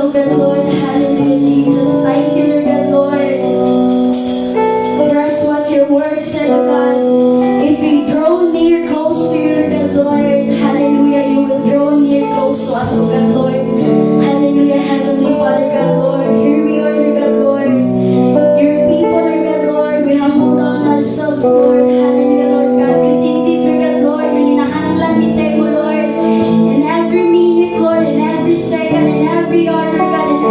oh God, Lord. Hallelujah, Jesus. Thank you, Lord God, Lord. For us what your word said, oh God. If we draw near close to you, Lord God, Lord. Hallelujah, you will draw near close to us, oh God, Lord. Hallelujah, Heavenly Father, God, Lord. Here we are, Lord God, Lord. Your people, Lord God, Lord. We humble down ourselves, Lord. Hallelujah, Lord God. Kasi indeed, Lord God, Lord, nanginakanan lang ni Sebo, Lord. In every minute, Lord, in every second, in every hour, Lord God, in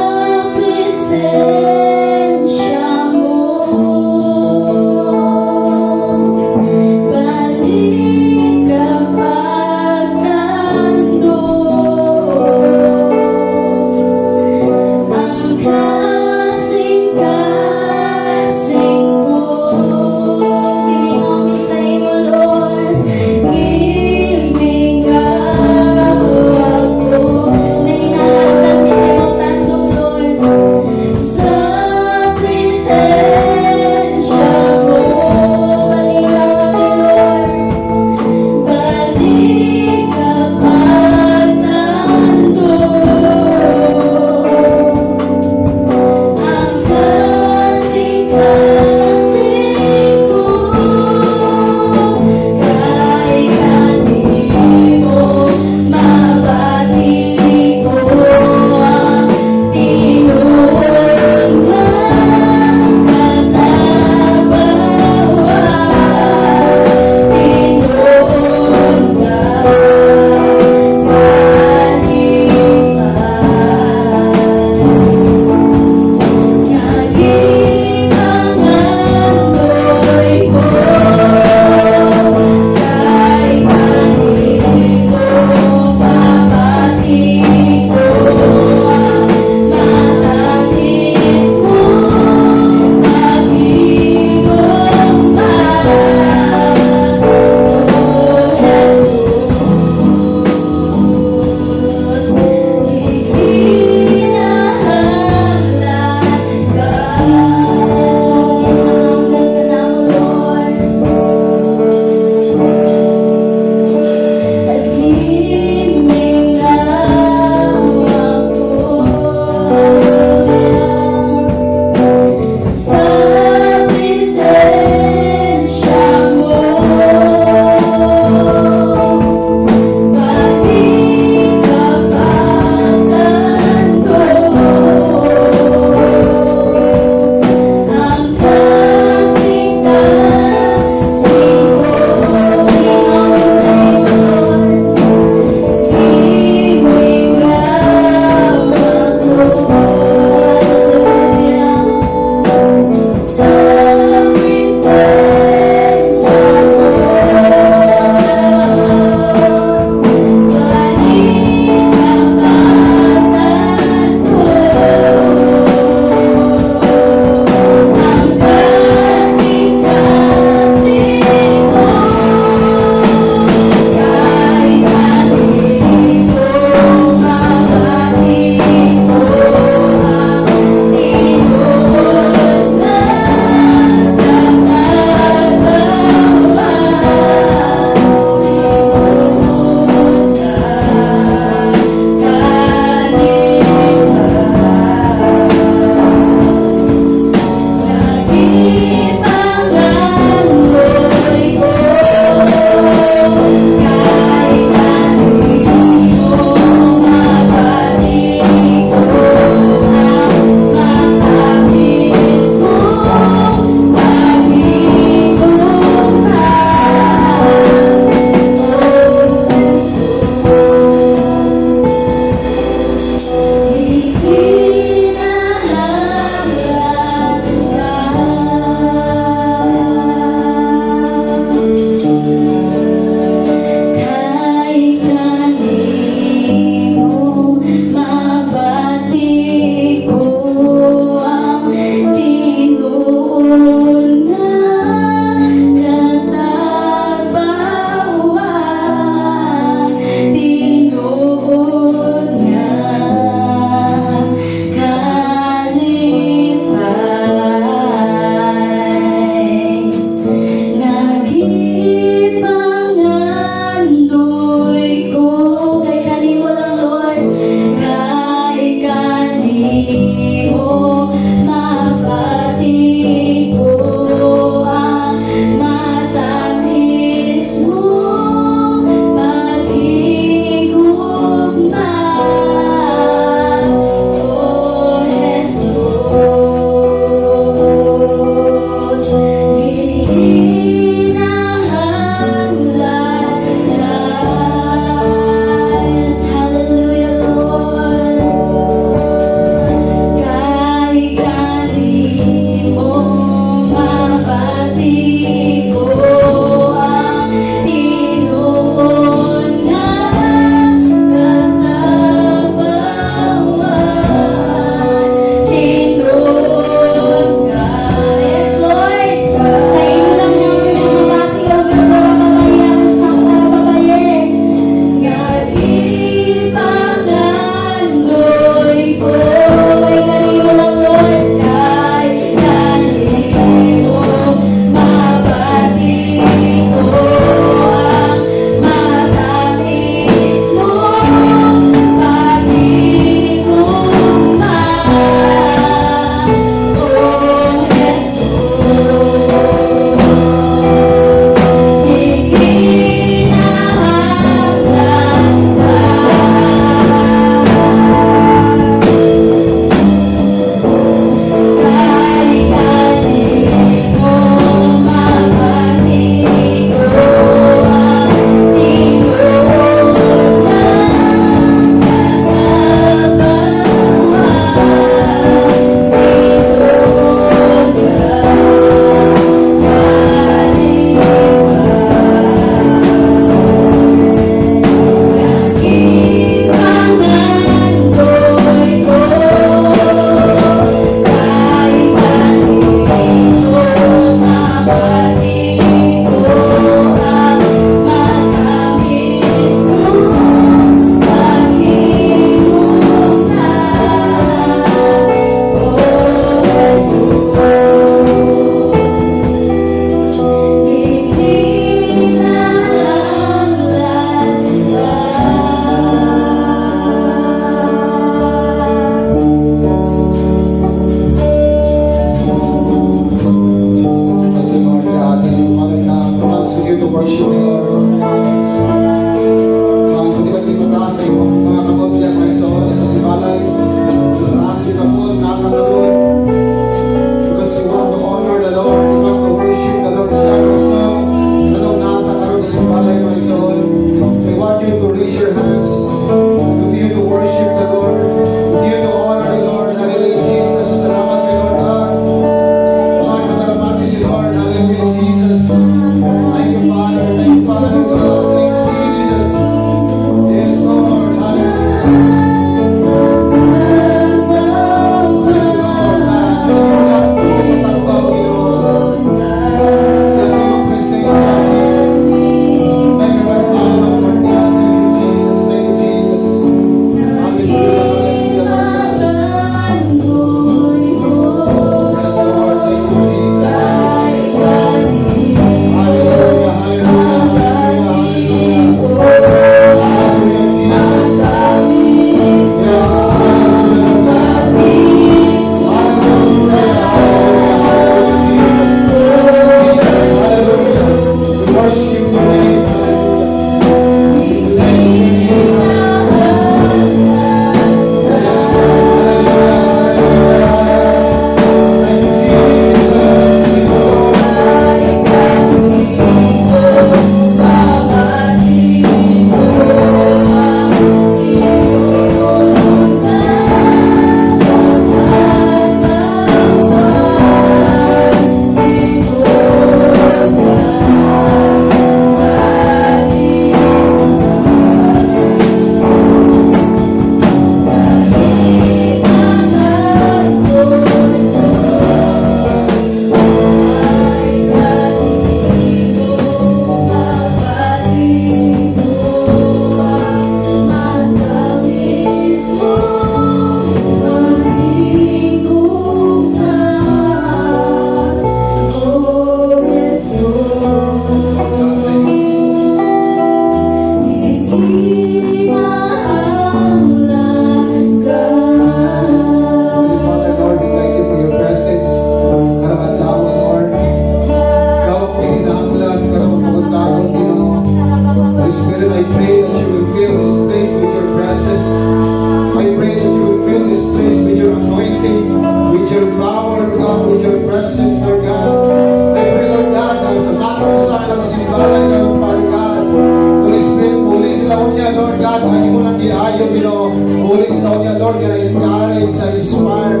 nga encourage, sa inspire.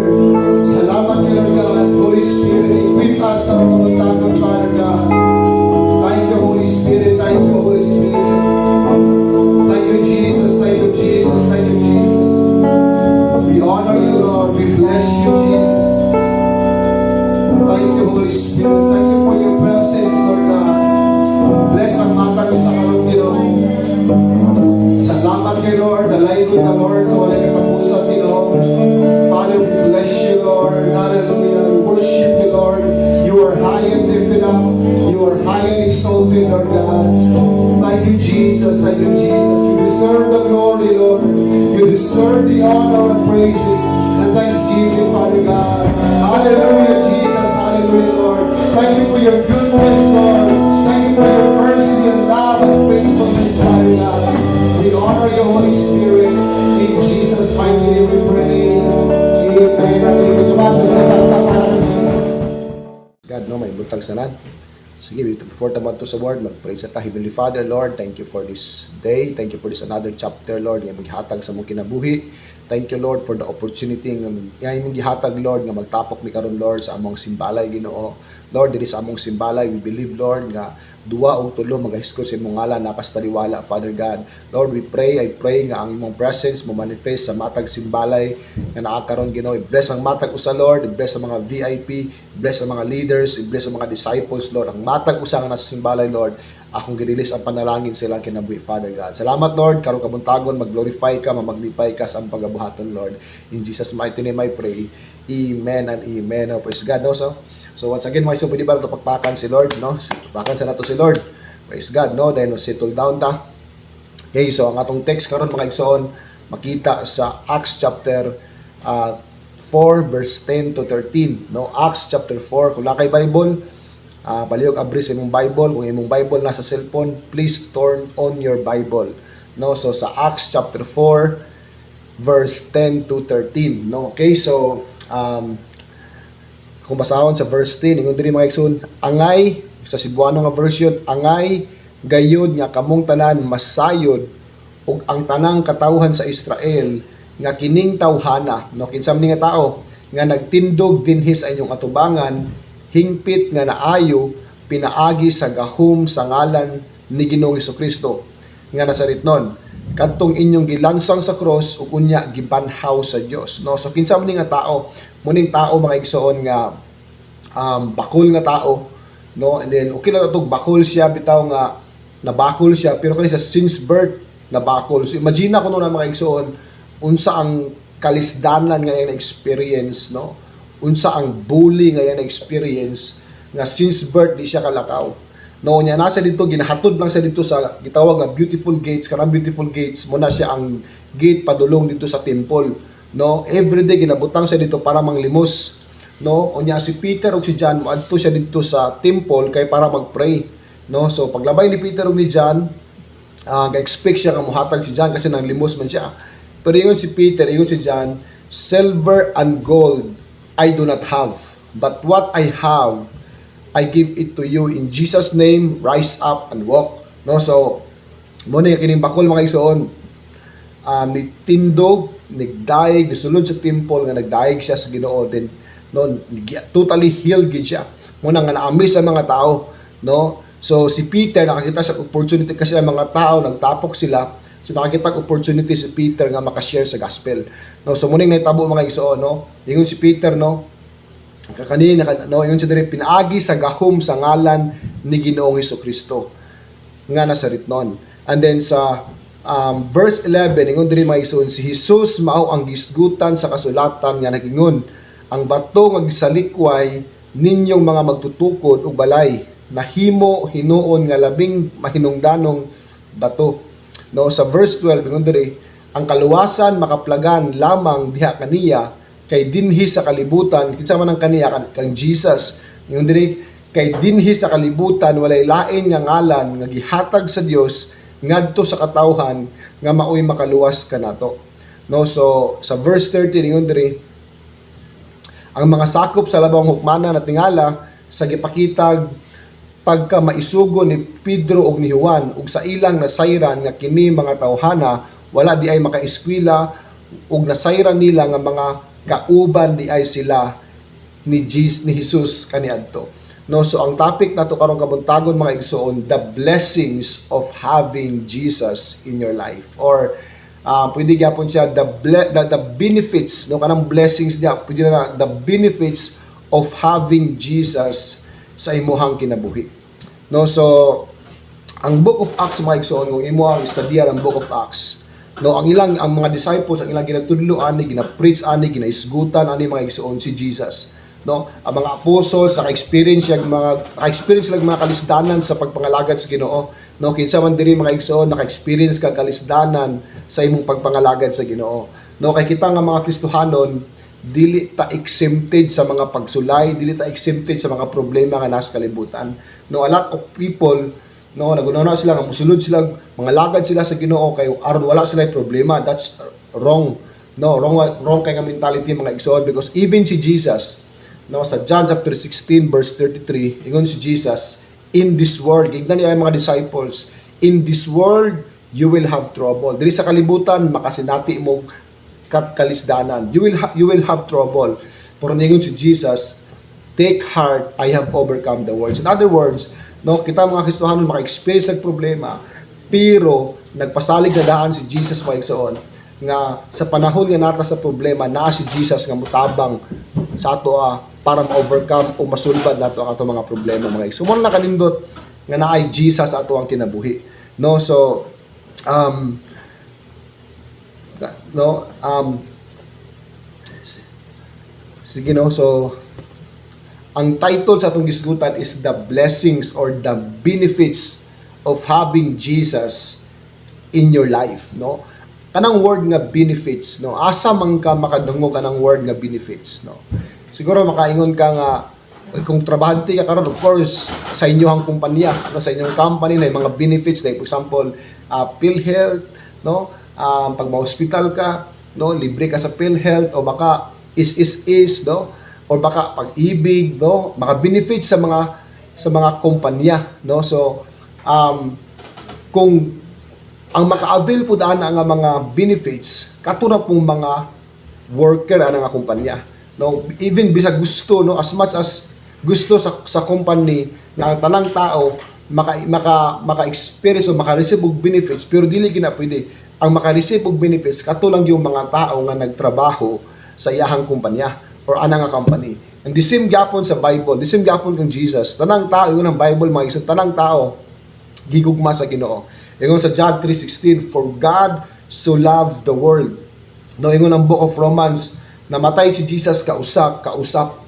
Salamat kayo, Lord God. Holy Spirit, equip us sa pagkamuntagan, Father God. Thank you, Holy Spirit. Thank you, Holy Spirit. Thank you, Jesus. Thank you, Jesus. Thank you, Jesus. We honor you, Lord. We bless you, Jesus. Thank you, Holy Spirit. Thank you for your presence, Lord God. Bless ang mata ko sa karong Ginoo. Salamat kay Lord. Dalay ko na, Lord, sa walay katapusan, Ginoo. Father, we bless you, Lord. Hallelujah. We worship you, Lord. You are high and lifted up. You are high and exalted, Lord God. Thank you, Jesus. Thank you, Jesus. You deserve the glory, Lord. You deserve the honor and praises and thanksgiving, Father God. Hallelujah, Jesus. Hallelujah, Lord. Thank you for your goodness, Lord. Thank you for your mercy and love and faithfulness, Father God. We honor you, Holy Spirit. In Jesus' mighty name we pray. Amen. Amen. Tumakas na bata para kay Jesus. God, no, may buntag sanan. Sige, before taman to sa word, mag-pray sa ta. Heavenly Father, Lord, thank you for this day. Thank you for this another chapter, Lord, nga maghatag sa mong kinabuhi. Thank you, Lord, for the opportunity nga imong gihatag, Lord, nga magtapok mi karon, Lord, sa among simbalay, Ginoo. Lord, diri sa among simbalay, we believe, Lord, nga duwa o tulo magahiskot sa imong ngalan nakas taliwala, Father God. Lord, we pray, I pray nga ang imong presence mo manifest sa matag simbalay nga naa karon, Ginoo. I-bless ang matag usa, Lord. I-bless ang mga VIP, i-bless ang mga leaders, i-bless ang mga disciples, Lord. Ang matag usa nga nasa simbalay, Lord, akong girilis ang panalangin sila kinabuhi, Father God. Salamat, Lord, karong kabuntagon, mag-glorify ka, mamagnify ka sa ang pagabuhaton, Lord. In Jesus' mighty name I pray. Amen and amen. Oh, praise God, no? So once again, mga iso, pwede ba ito pagpakan si Lord, no? Pagpakan sa nato si Lord. Praise God, no? Then, settle down ta. Okay, so ang atong text karon mga igsoon, makita sa Acts chapter 4, verse 10 to 13, no? Acts chapter 4, kung lakay Bible, palihog abri sa imong Bible. Kung imong Bible nasa cellphone, please turn on your Bible, no? So sa Acts chapter 4 verse 10 to 13, no? Okay, so kung basahon sa verse 10, ingon diri mga igsoon, angay sa Cebuano nga version, angay gayud nga kamong tanan masayod ug ang tanang katawhan sa Israel nga kining tawhana, no? Kinsam ni nga tao nga nagtindog dinhi sa inyong atubangan, hingpit nga naayo pinaagi sa gahom sa ngalan ni Ginoong Hesukristo nga nasaritnon kadtong inyong gilansang sa cross ug unya gibanhaw sa Dios, no? So kinsa man ni nga tao, muning tao mga igsoon nga bakol nga tao, no? And then okay lang tug bakol siya bitaw nga nabakol siya, pero kani sa since birth nabakol. So imagine ko no na mga igsoon unsa ang kalisdanan nga yung experience, no? Unsa ang bully nga yan experience nga since birth di siya kalakaw. No, nya nasa dito ginahatod lang sa dito sa gitawag nga beautiful gates, kanang beautiful gates mo na siya ang gate padulong dito sa temple, no? Everyday ginabutang siya dito para manglimos, no? Unya si Peter ug si John moadto siya dito sa temple kay para magpray, no? So paglabay ni Peter ug ni John, ga-expect siya nga mohatag si John kasi nang limos man siya. Pero ingon si Peter, ingon si John, silver and gold I do not have, but what I have, I give it to you. In Jesus' name, rise up and walk. No, so muna yung kining bakol mga igsoon, nitindog, nagdaig, nisulod sa temple nga nagdaig siya sa Ginoo din, no, totally healed gid siya. Muna nga na-amaze sa mga tao, no. So si Peter nakakita sa opportunity kasi ang mga tao nagtapok sila. So nakakita ang opportunity si Peter nga maka-share sa gospel. No, so muning nahitabo mga igsoon, no. Ingon si Peter, no, kanina, no, ingon siya diri pinaagi sa gahom sa ngalan ni Ginoong Hesukristo nga nasaritnon. And then sa verse 11, ingon diri mga igsoon, si Jesus mao ang gisgutan sa kasulatan nga nagingon, ang bato nga gisalikway ninyong mga magtutukod ug balay, nahimo hinuon nga labing mahinungdanong bato. No, sa verse 12, ingon diri, ang kaluwasan makaplagan lamang diha kaniya kay dinhi sa kalibutan, kinsa man ang kaniya kang Jesus. Ingon diri, kay dinhi sa kalibutan walay lain nga ngalan nga gihatag sa Dios ngadto sa katawhan nga maoy makaluwas kanato. No, so sa verse 13 ingon diri, ang mga sakop sa labawang hukmana natingala sa gipakitag pagka maisugo ni Pedro ug ni Juan ug sa ilang nasayran nga kini mga tawhana wala di ay makaeskwela, ug nasayran nila nga mga kauban di ay sila ni Jesus kaniadto. No, so ang topic nato karong kabuntagon mga igsoon, the blessings of having Jesus in your life, or pwede gyapon siya the benefits, no, kanang blessings niya, pwede na the benefits of having Jesus sa imuhang kinabuhi. No, so ang Book of Acts mga igsoon, kung imo ang istudya ang Book of Acts, no, ang mga disciples, ang ilang ginatudloan ni, gina-preach ani, ginaisgutan ani mga igsoon si Jesus. No, ang mga apostles naka-experience sila mga kalisdanan sa pagpangalagad sa Ginoo. No, kinsa man diri mga igsoon naka-experience kag kalisdanan sa imong pagpangalagad sa Ginoo. No, kay kita nga mga Kristohanon, dili ta exempted sa mga pagsulay, dili ta exempted sa mga problema nga nasa kalibutan. No, a lot of people, no, nagunana sila nga mosulod sila, mga lagad sila sa Ginoo kay aron wala sila problema. That's wrong. No, wrong kay nga mentality mga igsoon, because even si Jesus, no, sa John chapter 16 verse 33, ingon si Jesus, in this world, gignan niya ang mga disciples, in this world you will have trouble. Diri sa kalibutan makasinati mo kalisdanan. You will have trouble. Pero ingon si Jesus, take heart, I have overcome the world. In other words, no, kita mga Kristohanon maka-experience ng problema, pero nagpasalig na daan si Jesus mga igsoon nga sa panahon nga nata sa problema na si Jesus nga mutabang sa ato para ma-overcome o masulbad nato ang ato mga problema mga igsoon. Mo na kanindot nga naay Jesus ato ang kinabuhi. No, so sige, no, so ang title sa atong gisgutan is the blessings or the benefits of having Jesus in your life, no. Kanang word nga benefits, no, asa man ka makadungog kanang word nga benefits, no. Siguro makaingon ka nga kung trabahante ka karon, of course sa inyong kumpanya, no, sa inyong company na mga benefits, like for example PhilHealth, no, pag ma-hospital ka, no, libre ka sa PhilHealth, o baka is no, or baka pag-ibig, no, mga benefits sa mga kumpanya, no. So kung ang maka-avail po daan nga mga benefits katuna pong mga worker ana nga kumpanya, no, even bisag gusto, no, as much as gusto sa company nga ang tanang tao maka-experience o maka-receive og benefits, pero dili gina pwede ang maka-receive og benefits katulang yung mga tao nga nagtrabaho sa iyahang kumpanya or ana nga company. And the same gyapon sa Bible, the same gyapon kang Jesus, tanang tao yun ang Bible mga igsoon, tanang tao gigugma sa Ginoo. Ingon sa John 3:16, for God so loved the world. No, ingon ang Book of Romans, namatay si Jesus kausap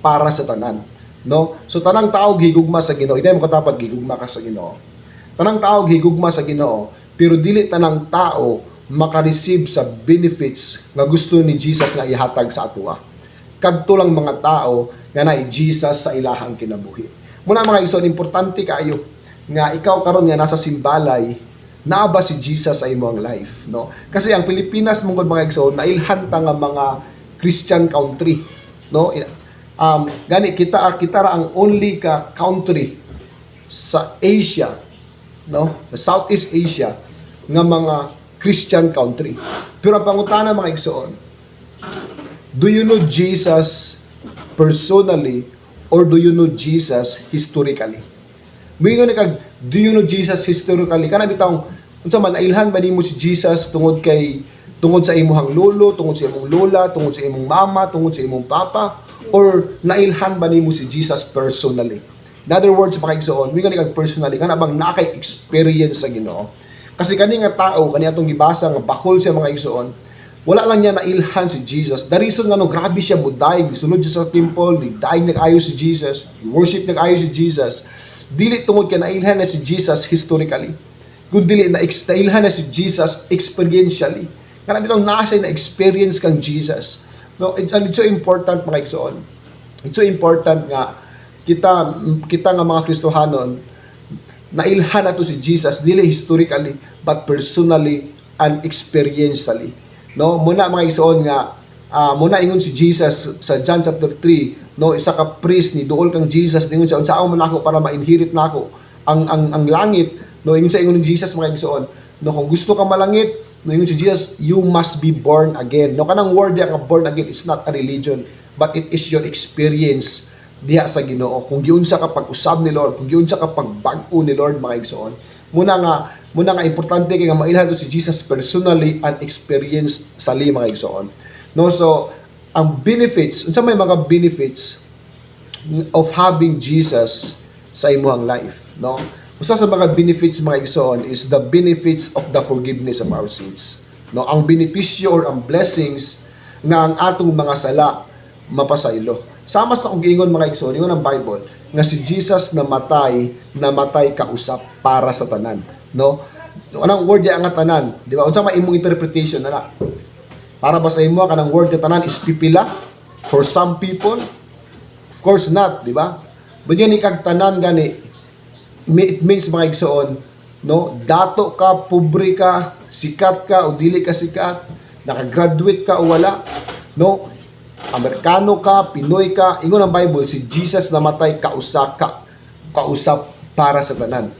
para sa tanan. No? So tanang tao gigugma sa Ginoo. Hindi mo katapat gigugma ka sa Ginoo. Tanang tao gigugma sa Ginoo, pero dili tanang tao maka-receive sa benefits nga gusto ni Jesus nga ihatag sa atoa. Kadto lang mga tao nga naay Jesus sa ilahang kinabuhi. Muna mga igsoon, importante kaayo nga ikaw karon nga nasa simbalay, naa ba si Jesus sa imong life, no? Kasi ang Pilipinas mong mga igsoon nailhan ta nga mga Christian country, no. Gani kita ra ang only ka country sa Asia, no, sa Southeast Asia nga mga Christian country. Pero ang pangutana mga igsoon, do you know Jesus personally or do you know Jesus historically? Mingon kag, do you know Jesus historically? Kana bitawng unsa man nailhan ba nimo si Jesus tungod sa imong lolo, tungod sa imong lola, tungod sa imong mama, tungod sa imong papa, or nailhan ba nimo si Jesus personally? In other words, mga igsoon, mingon kag personally, kana bang nakay-experience sa Ginoo? Kasi kani nga tao, kani atong gibasa nga bakol siya mga igsoon, wala lang niya nailhan si Jesus. The reason nga no, grabe siya mudaig, sulod siya sa temple, nagdaig nag-ayo si Jesus, worship nag-ayo si Jesus. Dili tungod kay nailhan na si Jesus historically, kundi nailhan na si Jesus experientially. Kana bitong naa siya na experience kang Jesus. No, it's so important mga igsoon. It's so important nga kita nga mga Kristohanon nailhan nato si Jesus dili historically but personally and experientially. No, muna mga igsoon nga muna ingon si Jesus sa John chapter 3, no, isa ka priest ni duol kang Jesus, ingon siya unsaon man ako para ma-inherit nako ang langit, no, ingon sa ingon ni Jesus mga igsoon, no, kung gusto ka malangit, no ingon si Jesus, you must be born again. No kanang word diya nga born again is not a religion, but it is your experience diha sa Ginoo. Kung giunsa ka pag-usab ni Lord, kung giunsa ka pagbag-o ni Lord mga igsoon. Muna nga importante kay nga mailhan to si Jesus personally and experience sali mga igsoon. No, so ang benefits, unsa may mga benefits of having Jesus sa imong life, no? Usa sa mga benefits mga igsoon is the benefits of the forgiveness of our sins. No, ang benepisyo or ang blessings nga ang atong mga sala mapasaylo. Sama sa kung giingon mga igsoon, ingon ang Bible nga si Jesus namatay kausap para sa tanan, no? Anong word ya nga tanan, di ba? Unsa may imong interpretation na? Para ba sa imo kanang word nga tanan is pipila for some people? Of course not, di ba? Bunyan ni kag tanan gani, it means mga igsoon, no, dato ka, pobre ka, sikat ka o dili ka sikat, nakagraduate ka o wala, no, Amerikano ka, Pinoy ka, ingon ang Bible, si Jesus namatay kausap para sa tanan.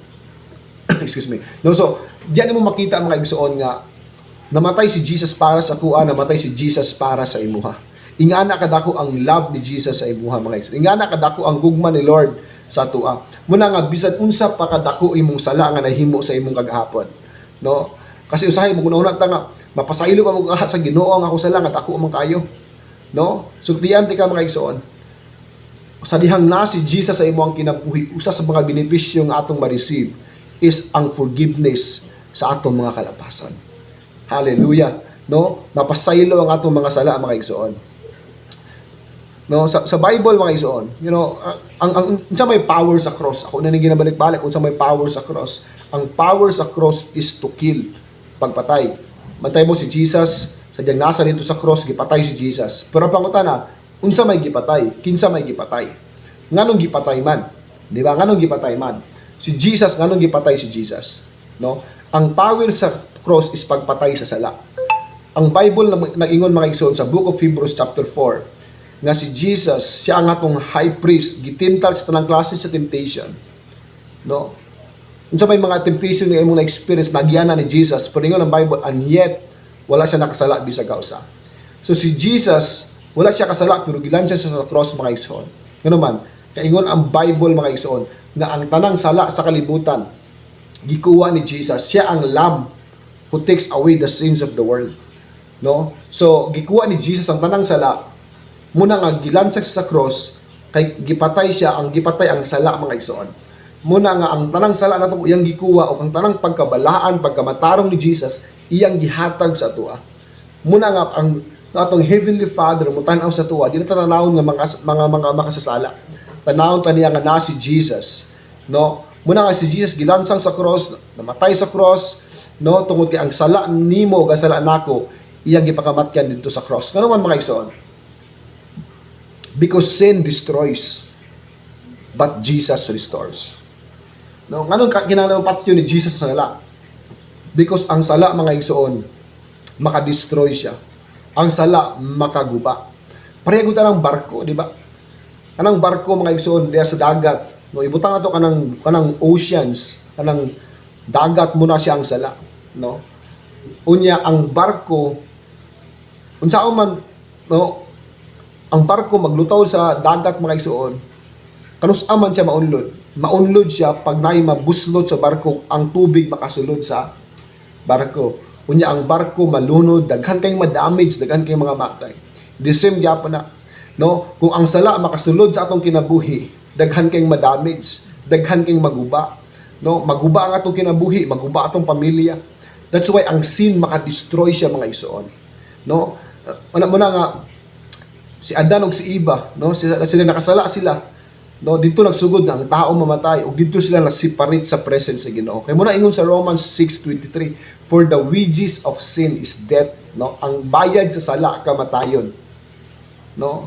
Excuse me. No, so, diyan mo makita mga igsoon nga, namatay si Jesus para sa kuha, namatay si Jesus para sa imuha. Ingana kadako ang love ni Jesus sa imuha mga igsoon. Ingana kadako ang gugma ni Lord sa tua. Muna nga bisan unsa pa kadako imong sala nga nahimo sa imong kagahapon. No? Kasi usahay mo una ta nga mapasaylo pa mo sa Ginoo nga ako sala nga dako man kayo. No? Sultian ti ka mga igsoon. Sa dihang na si Jesus sa imong kinabuhi, usa sa mga benepisyo nga atong ma-receive is ang forgiveness sa atong mga kalapasan. Hallelujah. No? Mapasaylo ang atong mga sala mga igsoon. No, sa Bible mga igsoon, you know, ang unsa may power sa cross. Ako na ning ginabalik-balik unsa may power sa cross. Ang power sa cross is to kill, pagpatay. Mantay mo si Jesus, sadyang nasa dito sa cross gipatay si Jesus. Pero ang pangutana, unsa may gipatay? Kinsa may gipatay? Nganong gipatay man? Di ba? Nganong gipatay man? Si Jesus, nganong gipatay si Jesus? No? Ang power sa cross is pagpatay sa sala. Ang Bible nag-ingon mga igsoon sa Book of Hebrews chapter 4 nga si Jesus, siya ang atong high priest, gitintal sa tanang klase sa temptation. No? Unsa may mga temptation nga imong na-experience, nagyana ni Jesus, pero ingon ang Bible, and yet, wala siya nakasala bisag kausa. So si Jesus, wala siya kasala, pero gilansya siya sa cross mga igsoon. Ngano man, kaingon ang Bible mga igsoon, nga ang tanang sala sa kalibutan, gikuha ni Jesus, siya ang lamb who takes away the sins of the world. No? So, gikuha ni Jesus ang tanang sala, muna nga gilansya siya sa cross, kay gipatay siya, ang gipatay ang sala mga igsoon. Muna nga ang tanang sala nato iyang gikuha o ang tanang pagkabalaan, pagkamatarong ni Jesus, iyang gihatag sa atua. Muna nga ang atong Heavenly Father mutan-aw sa atua, di na tanawon nga mga makasasala. Tanawon ta niya nga na si Jesus. No? Muna nga si Jesus gilansang sa cross, namatay sa cross, no, tungod kay ang sala nimo ug sala nako iyang gipakamatyan dito sa cross. Ngano man mga igsoon? Because sin destroys, but Jesus restores. No, nganong kinahanglan patyo ni Jesus sa sala? Because ang sala mga igsoon, maka-destroy siya. Ang sala makaguba. Pareho ta ng barko, di ba? Kanang barko mga igsoon diya sa dagat, no, ibutang nato kanang oceans, kanang dagat muna siya ang sala, no? Unya ang barko unsa man, no, ang barko maglutaw sa dagat mga igsoon, kanus aman siya maunlod siya pag naay mabuslot sa barko, ang tubig makasulod sa barko. Unya ang barko malunod, daghan kay ma-damage, daghan kay mga matay. The same gyapon na, no, kung ang sala makasulod sa atong kinabuhi, daghan kay ma-damage, daghan kay maguba, no, maguba ang atong kinabuhi, maguba atong pamilya. That's why ang sin maka-destroy siya mga igsoon, no. Una muna nga si Adan ug si Eva, no, sila nakasala sila, no, dito nagsugod na ang tao mamatay ug dito sila na-separate sa presence sa Ginoo. Kay muna ingon sa Romans 6:23, for the wages of sin is death, no, ang bayad sa sala kamatayon, no,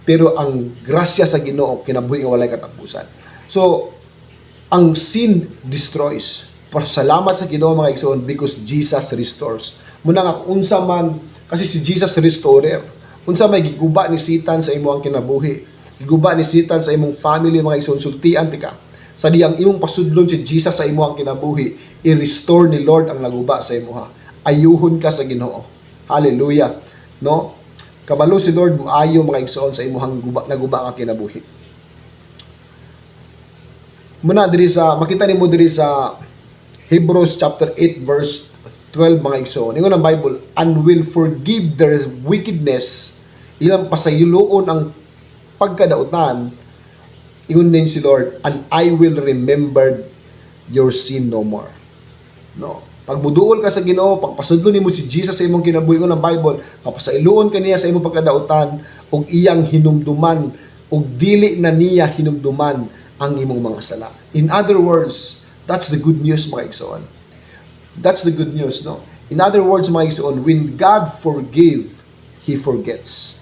pero ang grasya sa Ginoo kinabuhi nga walay katapusan. So ang sin destroys. Pasalamat sa Ginoo mga igsoon because Jesus restores. Muna nga unsa man, kasi si Jesus restorer. Unsa may giguba ni Satan sa imong kinabuhi, giguba ni Satan sa imong family mga igsoon, sultian ti ka. sa diyang imong pasudlon si Jesus sa imo ang kinabuhi, i-restore ni Lord ang naguba sa imo ha. Ayuhon ka sa Ginoo. Hallelujah. No? Kabalo si Lord mo ayo mga igsoon sa imong naguba nga kinabuhi. Muna diri sa makita nimo diri sa Hebrews chapter 8 verse 12 mga igsoon. Ingon ang Bible, and will forgive their wickedness. Ilang pasayloon ang pagkadautan. Ingon din si Lord, and I will remember your sin no more. No. Pag muduol ka sa Ginoo, pagpasudlo nimo si Jesus sa imong kinabuhi, ingon ang Bible, kapasayloon kaniya sa imong pagkadautan ug iyang hinumduman ug dili na niya hinumduman ang imong mga sala. In other words, that's the good news mga igsoon. That's the good news, no? In other words mga igsoon, when God forgive, He forgets.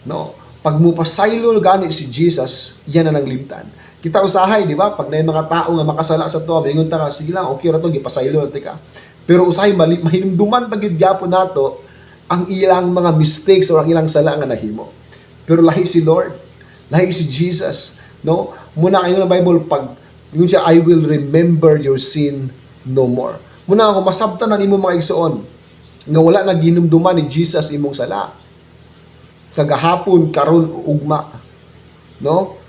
No? Pag mo pasaylo gani si Jesus, yan na lang limtan. Kita usahay, di ba? Pag na mga tao nga makasala sa to, ingon ta ka, sige lang, okay ra to, gipasaylo natin ka. Pero usahay, mahinumduman pagid gyapon nato ang ilang mga mistakes or ang ilang sala nga nahimo. Pero lahi si Lord, lahi si Jesus, no? Muna kayo na Bible, pag yun siya, I will remember your sin no more. Muna ako, masabtan na nimo mga igsoon, nga wala na ginumduman ni Jesus imong sala. Kagahapon, karon ugma. No?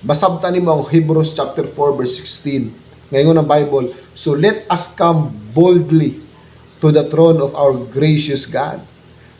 Basabtan nimo ang Hebrews chapter 4 verse 16. Ngayon ang Bible, so let us come boldly to the throne of our gracious God.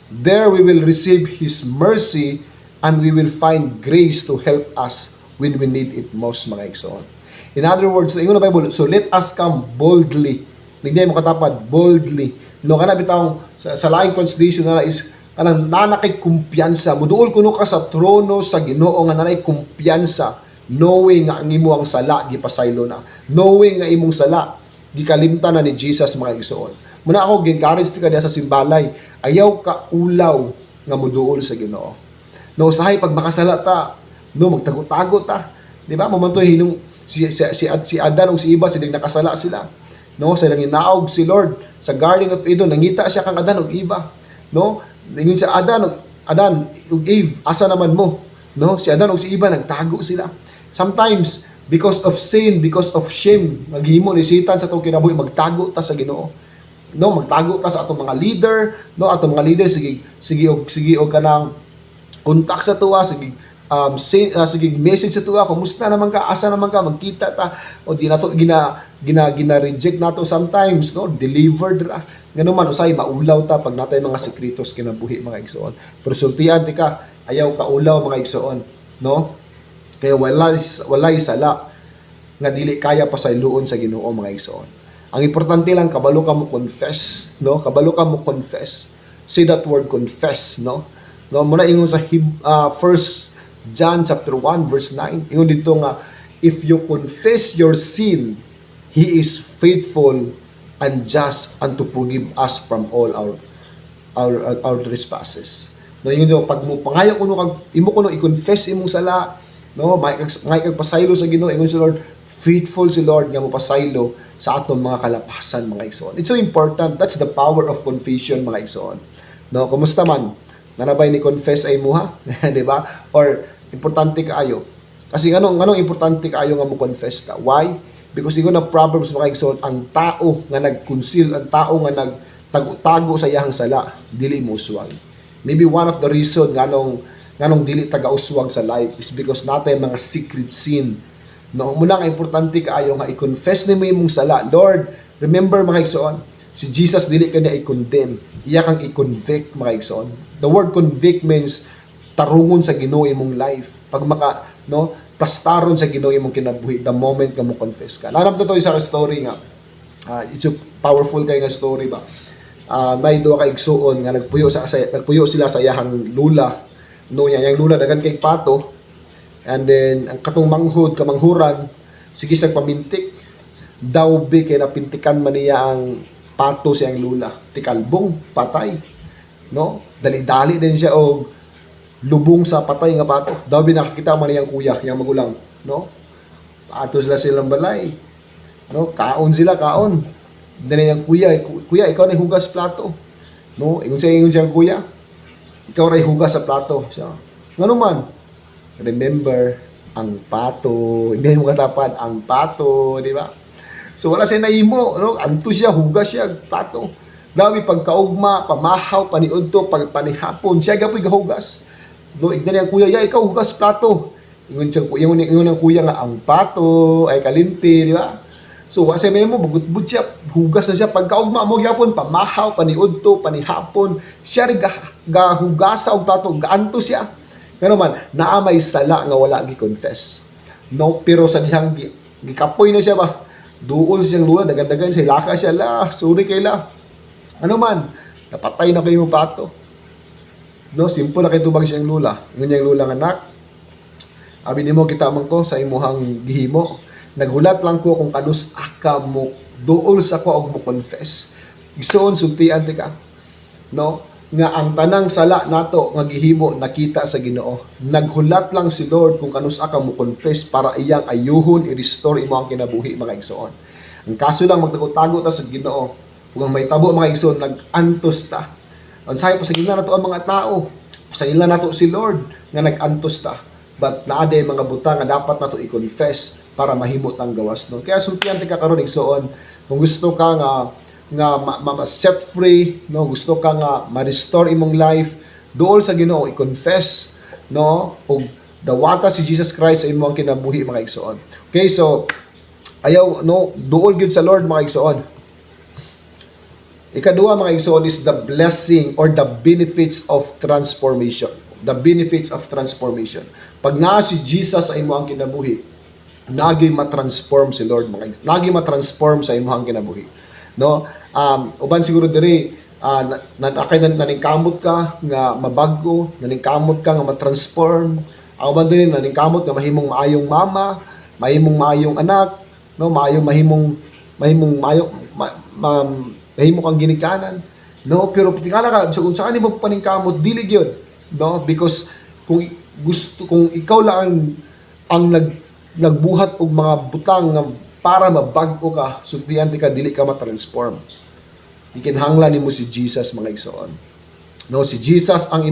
There we will receive His mercy and we will find grace to help us when we need it most mga igsoon. In other words, ngayon ang Bible, so let us come boldly. Nigday mo katapad, boldly. No, kana bitang sa laing translation na is kanang nanakay kumpiyansa. Muduol kuno ka sa trono sa Ginoo nga nanay kumpiyansa, knowing nga ang imo ang sala gipasaylo na. Knowing nga imong sala gikalimtan na ni Jesus mga igsoon. Muna ako gi-encourage ti ka diha sa simbalay, ayaw ka ulaw nga muduol sa Ginoo. No, usahay pag makasala ta, no magtago-tago ta. Di ba? Mamantoy hinung si Adan ug si Eva sila nakasala sila. No, sa nanginaog si Lord sa Garden of Eden, nangita siya kang Adan ug Eva. No? Ningon sa Adan ug Eve, asa naman mo? No? Si Adan ug si Eva nagtago sila. Sometimes because of sin, because of shame, maghimo ni Satan sa atong kinabuhi, magtago ta sa Ginoo. No, magtago ta sa atong mga leader, no, atong mga leader sige og kanang kontak sa tuwa, sige sige message sa tuwa, kumusta naman ka, asa naman ka, magkita ta, o di nato gina reject nato sometimes, no, delivered ra. Ngano man usay maulaw ta pag natay mga sekretos kinabuhi mga igsoon. Pero sultian ti ka, ayaw ka ulaw mga igsoon, no? Kaya walay sala nga dili kaya pasayloon sa Ginoo mga igsoon. Ang importante lang kabalo ka mo confess, no? Kabalo ka mo confess. Say that word confess, no? No, muna ingon sa 1 John chapter 1 verse 9. Ingon dito nga, if you confess your sin, He is faithful and just and to forgive us from all our trespasses. No, ingon dito, pag mo pangayo kuno kag imo kuno i-confess imong sala, no, may kag pasaylo sa Ginoo, ingon si Lord, faithful si Lord nga mo pasaylo sa atong mga kalapasan mga igsoon. It's so important. That's the power of confession mga igsoon. No, kumusta man? Nanabay ni confess ay mo ha? Di ba? Or importante kaayo. Kasi nganong importante kaayo nga mo confess ta. Why? Because ingon na Proverbs mga igsoon, ang tao nga nagconceal, ang tao nga nagtago-tago sa iyang sala, dili mo uswag. Maybe one of the reason nganong dili taga-uswag sa life is because natay mga secret sin. No, muna nga importante kaayo nga i-confess nimo imong sala. Lord, remember mga igsoon, si Jesus dili kanya i-condemn, iya kang i-convict mga igsoon. The word convict means tarungon sa Ginoo imong life. Pag plastaron sa Ginoo imong kinabuhi the moment nga mo confess ka. Nanam to isa ka story nga. It's a powerful kay nga story ba. May duha ka igsoon nga nagpuyo sila sa iyang lula. No, yang lula dagan kay pato. And then ang katong kamanghuran sige sa pamintik. Dawbe kay napintikan man niya ang pato siyang lula. Tikalbong patay. No? Dali-dali din siya og lubong sa patay nga pato. Dawbe nakakita man niyang kuya, yang magulang, no? Ato sila silang balay. No? Kaon. Dali niyang kuya, ikaw na hugas plato. No? Ingon siya kuya, ikaw ray hugas sa plato. Siya, ngano man? Remember ang pato. Hindi mo katapan ang pato, di ba? So wala siya nahimo, no? Anto siya, hugas siya, plato. Dami pagkaugma, pamahaw, paniudto, pagpanihapon, siya gapoy gahugas. No, ignan niya kuya, ikaw hugas plato. Ingon ng kuya nga ang pato ay kalinti, di ba? So wala siya memo, bugutbud siya, hugas na siya pagkaugma mo gyapon, pamahaw, paniudto, panihapon, siya rin gahugasa og plato, gaanto siya. Pero man, naamay sala nga wala gi-confess. No, pero sa dihang gikapoy na siya ba? Duol siyang lula, dagan-dagan siya, laka siya, sorry kay la. Ano man, napatay na kayo mo pato. No, simple na kayo tubag siyang lula. Ngunyan lula nga anak. Abi nimo kita man ko sa imuhang gihimo. Naghulat lang ko kung kanus aka mo duol sa ko og mo confess. Igsoon sultian ti ka. No, nga ang tanang sala nato nga gihimo nakita sa Ginoo. Naghulat lang si Lord kung kanus aka mo confess para iyang ayuhon i-restore imo ang kinabuhi mga igsoon. Ang kaso lang magtago-tago ta sa Ginoo. Kung may tabo mga igsoon, nag-antos ta. Ansahay pa sa gila nato ang mga tao. Sa gila nato si Lord nga nag-antos ta. But naaday mga buta nga dapat nato i-confess para mahimot ang gawas. No? Kaya sultihan ti ka karon igsoon. Kung gusto ka nga set free, no, gusto ka nga ma-restore imong life, duol sa Ginoo i-confess, no, og dawata si Jesus Christ sa imong kinabuhi mga igsoon. Okay, so ayaw no duol gyud sa Lord mga igsoon. Ikaduha mga igsoon is the blessing or the benefits of transformation. The benefits of transformation. Pag naa si Jesus sa imong kinabuhi, nagi ma-transform si Lord mga igsoon. Nagi ma-transform sa imong kinabuhi. No? Uban siguro diri naningkamot ka nga mabago, naningkamot ka nga ma-transform. Uban diri naningkamot nga mahimong maayong mama, mahimong maayong anak, no, mahimong mahimo kang ginikanan, no, pero tingala ka sa kung saan mo paningkamot dili gyud, no, because kung ikaw lang ang nagbuhat og mga butang nga para mabag-o ka, sultihan ka dili ka ma-transform. Ikinhanglan nimo si Jesus mga igsoon. No, si Jesus ang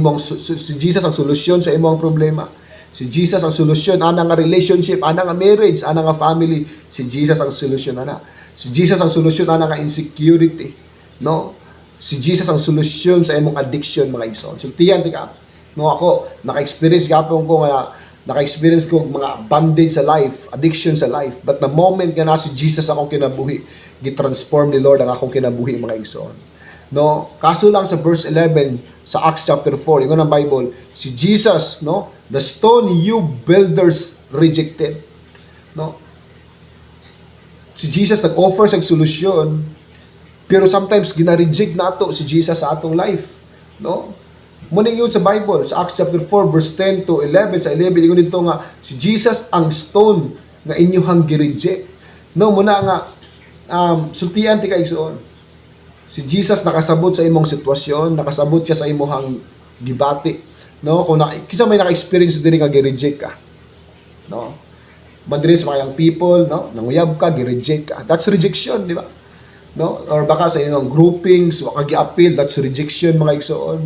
solusyon sa imong problema. Si Jesus ang solusyon ana nga relationship, ana nga marriage, ana nga family. Si Jesus ang solusyon ana. Si Jesus ang solusyon ana nga insecurity. No? Si Jesus ang solusyon sa imong addiction mga igsoon. Sultihan ka. No, ako naka-experience gapon ko nga naka-experience ko mga bondage sa life, addiction sa life. But the moment nga na si Jesus akong kinabuhi, gitransform ni Lord ang akong kinabuhi mga igsoon. No, kaso lang sa verse 11 sa Acts chapter 4, ingon ang Bible, si Jesus, no, the stone you builders rejected. No? Si Jesus nag-offer sa solusyon, pero sometimes gina-reject nato si Jesus sa atong life. No? Muning yun sa Bible, sa Acts chapter 4 verse 10 to 11, sa 11 ingon dito nga si Jesus ang stone nga inyuhang gi-reject. No, muna nga sultian ti ka igsoon. Si Jesus nakasabot sa imong sitwasyon, nakasabot siya sa imong gibati. No, kung kisa may naka-experience diri nga gi-reject ka. No? Madiri sa mga young people, no, nanguyab ka, gi-reject ka. That's rejection, di ba? No? Or baka sa inyong groupings, waka gi-appeal, that's rejection mga igsoon.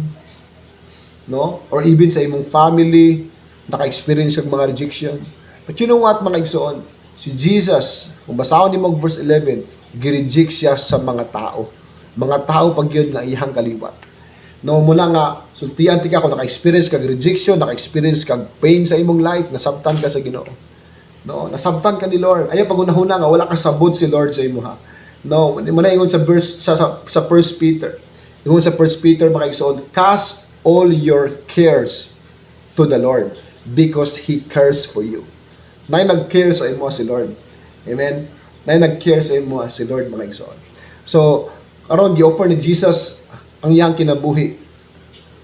No? Or even sa imong family, naka-experience ng mga rejection. But you know what mga igsoon? Si Jesus, kung basahon ni mo verse 11, gi-reject siya sa mga tao. Mga tao pag yun nga ihang kaliwat. No, mula nga, sultian ti ka kung naka-experience kag rejection, naka-experience kag pain sa imong life, nasabtan ka sa Ginoo. No, nasabtan ka ni Lord. Ayaw pag-unahuna nga wala ka sabot si Lord sa imo ha. No, muna ingon sa verse sa 1 Peter. Ingon sa 1 Peter mga igsoon, cast all your cares to the Lord because He cares for you. Nay nag-care sa imo si Lord. Amen. Nay nag-care sa imo si Lord mga igsoon. So, aron gi-offer ni Jesus ang iyang kinabuhi.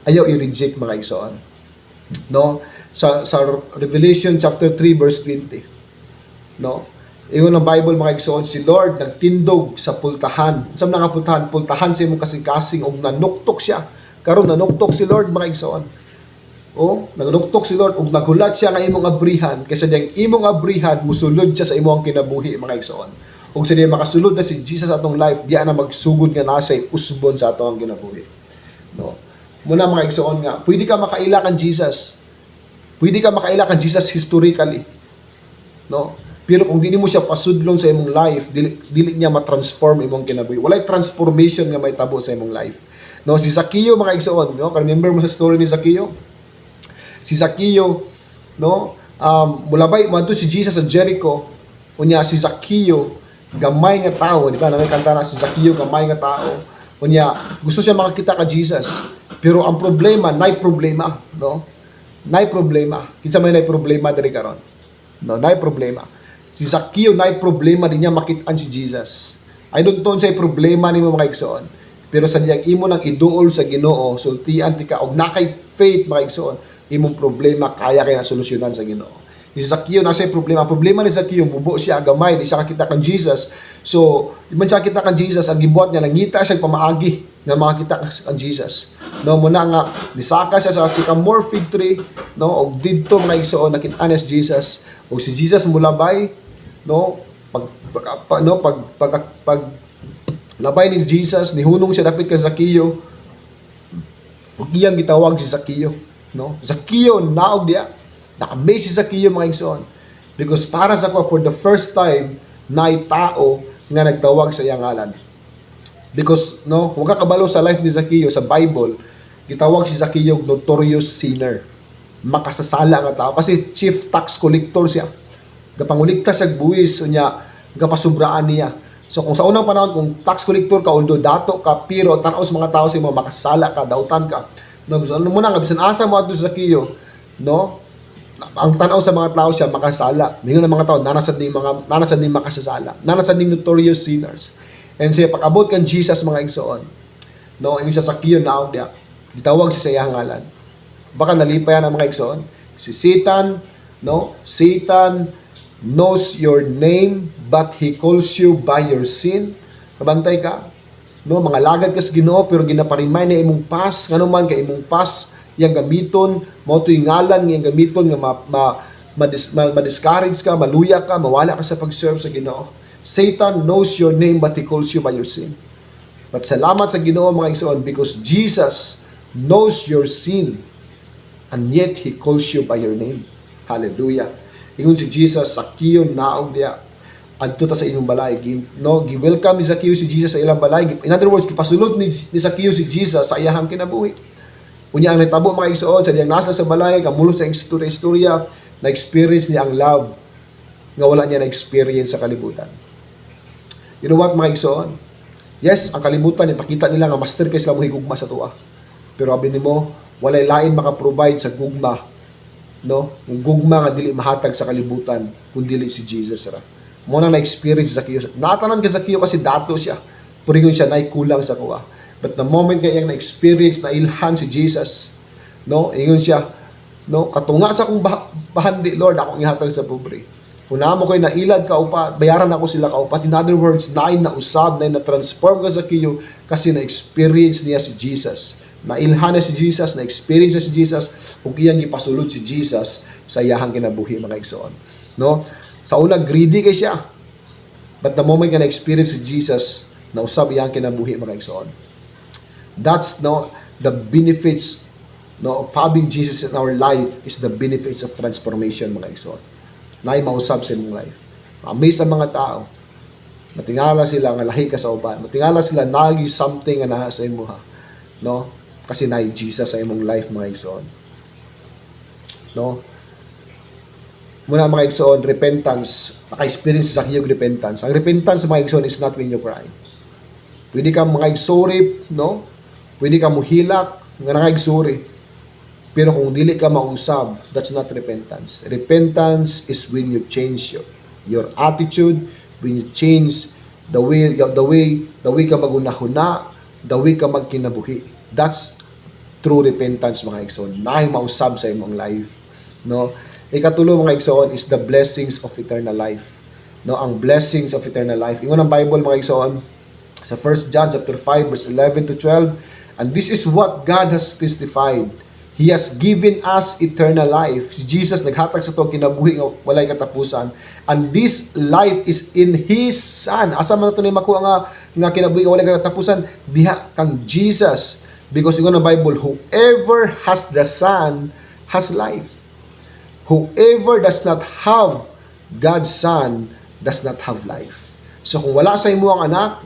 Ayaw i-reject mga igsoon. No? Sa Revelation chapter 3 verse 20. No? Ingon ang Bible mga igsoon, si Lord nagtindog sa pultahan. Unsam na nga pultahan? Pultahan sa imong kasing-kasing og nanuktok siya. Karon nanuktok si Lord mga igsoon. O, nanuktok si Lord og naghulat siya nga imong abrihan kaysa diyang imong abrihan musulod siya sa imong kinabuhi mga igsoon. Ug sa diya makasulod na si Jesus sa atong life, diya na magsugod nga nasay usbon sa atong kinabuhi. No. Muna mga igsoon nga, pwede ka makaila kan Jesus. Pwede ka makaila kan Jesus historically. no? Pero kung dili mo siya pasudlon sa imong life, dili niya ma-transform imong kinabuhi. Walay transformation nga may tabo sa imong life. No, si Zaccheo mga igsoon, no? Remember mo sa story ni Zaccheo? Si Zaccheo, no? Mulabay madto si Jesus sa Jericho. Unya si Zaccheo, gamay nga tao, di ba? Nang kanta na si Zaccheo, gamay nga tao. Unya, gusto siya makakita ka Jesus. Pero ang problema, nay problema, no? Nay problema. Kinsa may nay problema diri karon? No, nay problema. Si Zaccheo nay problema din niya makit-an si Jesus. I don't know say problema nimo mga igsoon. Pero sa diyang imo nang iduol sa Ginoo, sultian ti ka og nakay faith mga igsoon, imong problema kaya kay na solusyonan sa Ginoo. Si Zaccheo nasa problema. Ang problema ni Zaccheo, mubo siya gamay, di siya kakita kan Jesus. So, di man siya kita kan Jesus, ang gibuhat niya nangita siya pamaagi nga makakita kan Jesus. No, muna nga nisaka siya sa sycamore fig tree, no, og didto mga igsoon nakit-an si Jesus. Og si Jesus mulabay, no, pag labay ni Jesus, nihunong siya dapit kay Zaccheo. Ug iyang gitawag si Zaccheo, no? Zaccheo naog diya. Na-amaze si Zaccheo mga igsoon. Because para sa ko, for the first time, naay tao nga nagtawag sa iyang ngalan. Because, no, kung kakabalo sa life ni Zaccheo, sa Bible, gitawag si Zaccheo notorious sinner. Makasasala nga tao. Kasi chief tax collector siya. Gapanguligtas sa buwis, niya, gapasubraan niya. So kung sa unang panahon, kung tax collector ka, although dato ka, pero tanaw sa mga tao sa mga makasala ka, dautan ka. No, so, ano muna nga, bisan asa mo ato sa Zaccheo, no? Ang tanaw sa mga tao siya makasala. Mingon ng mga tao nanasad ni makasasala. Nanasad ni notorious sinners. And siya pag-abot kan Jesus mga igsoon. No, yung sa Zaccheo na dia. Gitawag siya sa iyang ngalan. Baka nalipay ang mga igsoon. Si Satan, no? Satan knows your name but he calls you by your sin. Kabantay ka. No, mga lagad ka sa Ginoo pero ginaparimay na imong pas, ngano man kay imong pas yang gamiton mo to ngalan nga gamiton nga ma-discourage ka, maluya ka, mawala ka sa pag-serve sa Ginoo. Satan knows your name but he calls you by your sin. But salamat sa Ginoo mga igsoon because Jesus knows your sin and yet he calls you by your name. Hallelujah. Ingon si Jesus sa Zaccheo naog diya adto ta sa inyong balay. No, gi-welcome ni Zaccheo si Jesus sa ilang balay. In other words, gipasulod ni Zaccheo si Jesus sa iyahang kinabuhi. Unya ang natabo mga igsoon sa diyang nasa sa balay, kamulot sa istorya, na-experience niya ang love nga wala niya na-experience sa kalibutan. You know what mga igsoon? Yes, ang kalibutan, ipakita nila nga master kay sila mo higugma sa tuwa. Pero abi nimo, walay lain maka-provide sa gugma. No? Ang gugma nga dili mahatag sa kalibutan, kung dili si Jesus ra. Mo na na-experience sa Zaccheo. Natanan kay Zaccheo kasi dato siya. Puringon siya nay kulang sa kuha. But the moment kaya na-experience na ilhan si Jesus, no, ingon siya, no, katunga sa akong bahandi, Lord, akong ihatag sa pobre. Kung namo ko'y nailad ka upa, bayaran ako sila ka upa. In other words, nain na usab, nain na transform ka sa Zaccheo kasi na-experience niya si Jesus. Nailhan na si Jesus, na-experience na si Jesus, kung iyang ipasulod si Jesus sa iyahang kinabuhi mga igsoon. No? Sa una, greedy kay siya. But the moment ka na-experience si Jesus, nausab iyang kinabuhi mga igsoon. That's no the benefits no of having Jesus in our life is the benefits of transformation mga igsoon. Naay mausab sa imong life. Amaze sa mga tao. Matingala sila nga lahi ka sa uban. Matingala sila nagi something nga naa sa imo ha. No? Kasi naay Jesus sa imong life mga igsoon. No? Muna mga igsoon, repentance. Naka-experience sa Zaccheo repentance. Ang repentance mga igsoon is not when you cry. Pwede ka mga igsorry, no? Pwede ka muhilak, nga nangaigsuri. Pero kung dili ka mausab, that's not repentance. Repentance is when you change your attitude, when you change the way ka magunahuna, the way ka magkinabuhi. That's true repentance mga igsoon. Naay mausab sa imong life, no? Ikatulo mga igsoon is the blessings of eternal life. No, ang blessings of eternal life. Ingon ang Bible mga igsoon sa 1 John chapter 5 verse 11 to 12. And this is what God has testified. He has given us eternal life. Si Jesus naghatag sa to kinabuhi nga walay katapusan. And this life is in His Son. Asa man ito ni makuha nga kinabuhi nga walay katapusan? Diha kang Jesus. Because ingon ang Bible, whoever has the Son has life. Whoever does not have God's Son does not have life. So kung wala sa imo ang anak,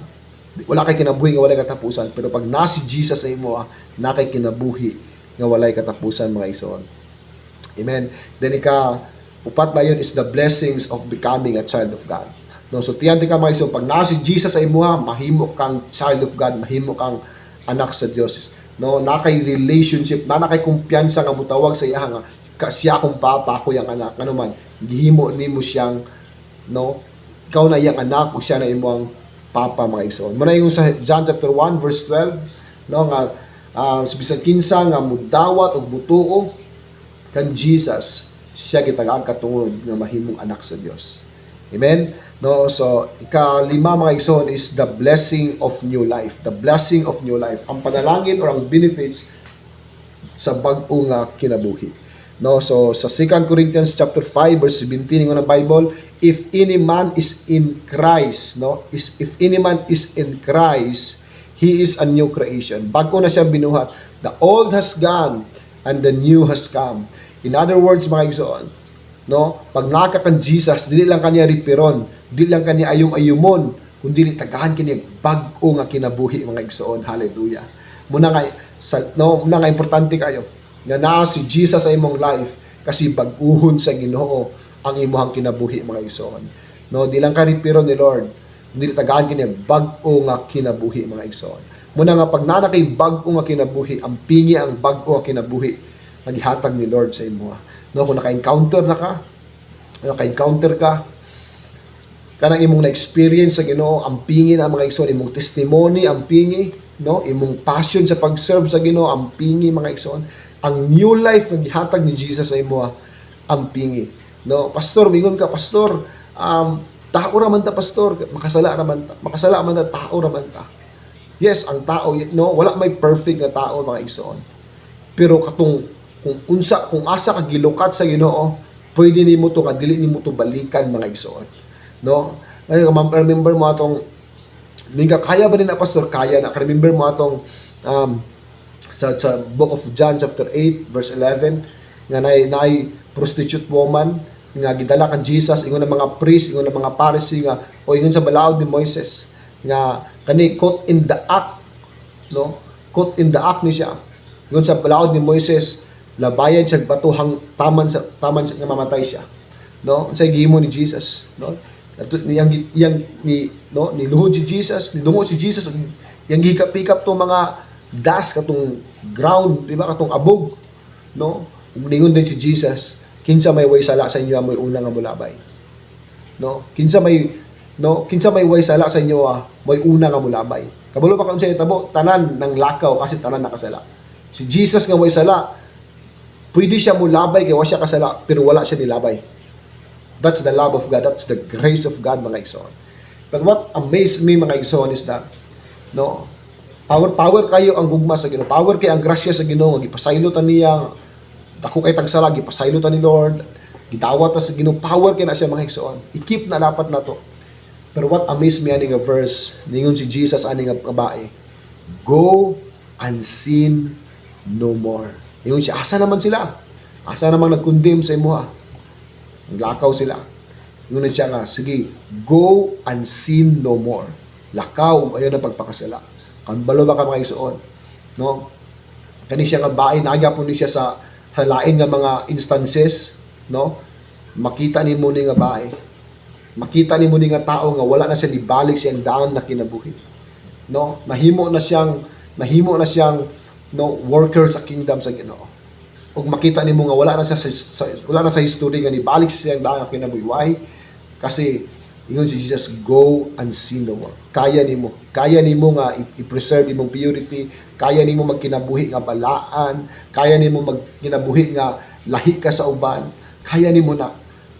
wala kay kinabuhi nga walay katapusan. Pero pag nasi Jesus sa imo, na kay kinabuhi nga walay katapusan, mga igsoon. Amen. Then upat na yun is the blessings of becoming a child of God. No, so tiyan ka mga igsoon, pag nasi Jesus sa imo, mahimo kang child of God, mahimo kang anak sa Dios. No, na kay relationship, na kay kumpiyansa nga mutawag sa iya nga siya akong papa, ako yang anak. Ano man, gihimo nimo siyang, no, ikaw na iyang anak o siya na imo ang papa, mga igsoon. Muna yung sa John chapter 1 verse 12, no, nga bisan kinsa nga mudawat og butuo kan Jesus, siya gitag-ag katungod nga mahimong anak sa Dios. Amen. No, so ikalima, mga igsoon, is the blessing of new life. The blessing of new life. Ang panalangin or ang benefits sa bag-o nga kinabuhi. No, so sa 2 Corinthians chapter 5 verse 17 ng Bible, if any man is in Christ, no, if any man is in Christ, he is a new creation. Bago na siya binuhat. The old has gone and the new has come. In other words, mga igsoon, no, pag nakakan Jesus, dili lang kaniya ripiron, dili lang kaniya ayum-ayumon, kundi tagahan kaniya bag-o nga kinabuhi, mga igsoon. Hallelujah. Muna nga importante kayo nga naa si Jesus sa imong life, kasi bag-uhon sa Ginoo ang imong kinabuhi, mga igsoon. No, di lang ka ripiron ni Lord, kundi tagahan kaniya bag-o nga kinabuhi, mga igsoon. Muna nga pag nana kay bag-o nga kinabuhi, ang pingi ang bag-o nga kinabuhi naghihatag ni Lord sa imo. No, kung naka-encounter ka, kanang imong na-experience sa Ginoo, ang pingi na, mga igsoon, imong testimony, ang pingi, no, imong passion sa pag-serve sa Ginoo, ang pingi, mga igsoon. Ang new life nga gihatag ni Jesus sa imo, ang pingi. No, pastor, mingon ka, pastor, tao ra man ta, pastor, makasala man ta, tao ra man ta. Yes, ang tao, no, wala may perfect nga tao, mga igsoon. Pero kung asa ka gilukat sa Ginoo, pwede nimo to nga dili nimo to balikan, mga igsoon. No? Remember mo atong kaya ba din na, pastor? Kaya na. Remember mo atong sa book of John chapter 8 verse 11 nga nay prostitute woman nga gidala kan Jesus, ingon ng mga priest, ingon ng mga Pharisee nga, o ingon sa balaod ni Moises nga kani caught in the act, no, caught in the act ni siya, ingon sa balaod ni Moises, labayan siya batuhang taman nga mamatay siya, no. Unsay gihimo ni Jesus, no, niluhod si Jesus, nidungo si Jesus, yang gikap-pikap to mga das katong ground, di ba, katong abog, no. Ningon din si Jesus, kinsa may way sala sa inyo, amoy una nga mulabay, no. Kinsa may way sala sa inyo, may una nga mulabay. Kabalo pa kung sa tabo, tanan ng lakaw kasi tanan nakasala. Si Jesus nga way sala, pwede siya mulabay kay wa siya kasala, pero wala siya nilabay. That's the love of God, that's the grace of God, mga igsoon. But what amazed me, mga igsoon, is that, no, power kayo ang gugma sa Ginoo. Power kay ang grasya sa Ginoo, gipasaylotan niya, dako kay tagsala, gipasaylotan ni Lord, gidawat na sa Ginoo. Power kay na siya, mga igsoon. I-keep na dapat na to. Pero what amazed me ani nga verse, ningon si Jesus ani nga babae, go and sin no more. Ningon siya, asa naman sila? Asa naman nag-condemn sa imuha? Naglakaw sila. Ningon siya nga, sige, go and sin no more. Lakaw, ayaw na pagpakasala. Kambalo ba ka, mga igsoon, no? Kani siya nga bae, nagyapon ni siya sa lain nga mga instances, no? Makita nimo ni nga bae, makita nimo ni nga tao nga wala na siya libalik siyang daan na kinabuhi, no? Nahimo na siyang no, worker sa kingdom sa Ginoo. Ug makita nimo nga wala na sa history nga nibalik siya siyang daan na kinabuhi. Why? Kasi ingon si Jesus, go and sin no more. Kaya nimo nga i-preserve imong purity, kaya nimo magkinabuhi nga balaan, kaya nimo magkinabuhi nga lahi ka sa uban, kaya nimo na.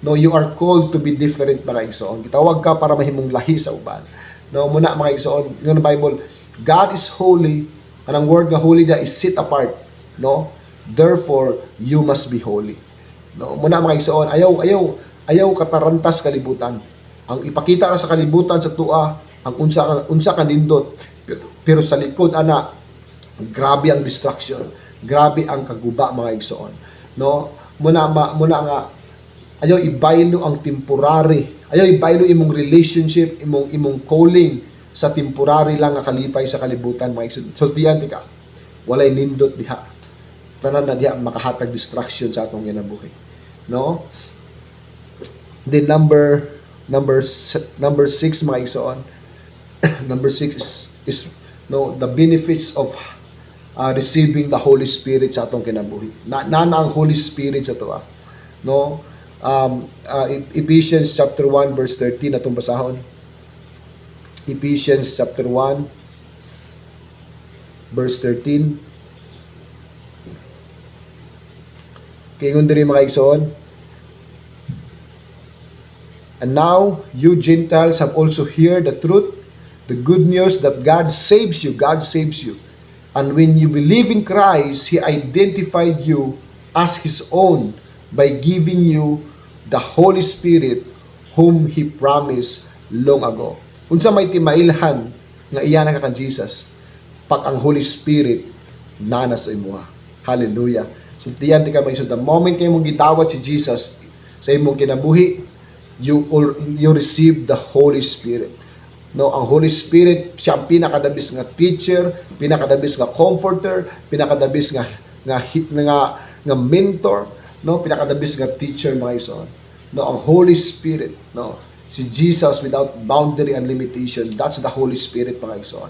No, you are called to be different, mga igsoon. Gitawag ka para mahimong lahi sa uban. No, muna, mga igsoon, ng Bible, God is holy, and ang word nga holy da is set apart, no? Therefore, you must be holy. No, muna, mga igsoon, ayaw katarantas kalibutan. Ang ipakita ra sa kalibutan sa tua, ang unsa ka nindot, pero sa likod ana, grabe ang distraction, grabe ang kaguba, mga igsoon. No, muna nga Ayaw ibaylo ang temporary. Ayaw ibaylo imong relationship, imong calling sa temporary lang nga kalipay sa kalibutan, mga igsoon. Sultian ti ka. Walay nindot diha. Tanan na diha makahatag distraction sa atong kinabuhi. No? Then number 6, mga igsoon. Number 6 is no, the benefits of receiving the Holy Spirit sa atong kinabuhi. Na ang Holy Spirit sa to. No? Ephesians chapter 1 verse 13 atong basahon. Ephesians chapter 1 verse 13. Kaya diri mga igsoon. And now you Gentiles have also heard the truth, the good news that God saves you. God saves you. And when you believe in Christ, He identified you as His own by giving you the Holy Spirit whom He promised long ago. Unsa may timailhan nga iya na ka Jesus pag ang Holy Spirit nana sa imuha. Hallelujah. So tiyan ti ka so the moment kay mong gitawat si Jesus sa imong kinabuhi, you receive the Holy Spirit. No, ang Holy Spirit siya ang pinakadabis nga teacher, pinakadabis nga comforter, pinakadabis nga mentor, no, pinakadabis nga teacher, mga igsoon. No, ang Holy Spirit, no, si Jesus without boundary and limitation, that's the Holy Spirit, mga igsoon.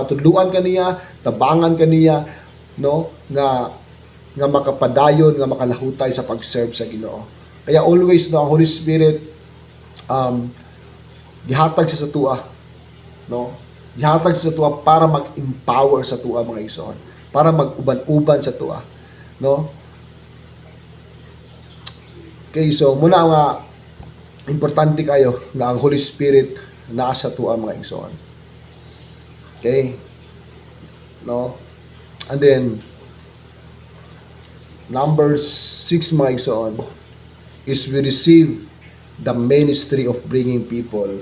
Tudluan ka niya, tabangan ka niya, no, nga makapadayon, nga makalahutay sa pag-serve sa Ginoo. Kaya always, no, ang Holy Spirit gihatag siya sa tuwa, no? Gihatag siya sa tuwa para mag-empower sa tuwa, mga igsoon, para mag-uban-uban sa tuwa, no? Okay, so muna nga importante kayo na ang Holy Spirit naa sa tuwa, mga igsoon. Okay? No? And then number 6, mga igsoon, is we receive the ministry of bringing people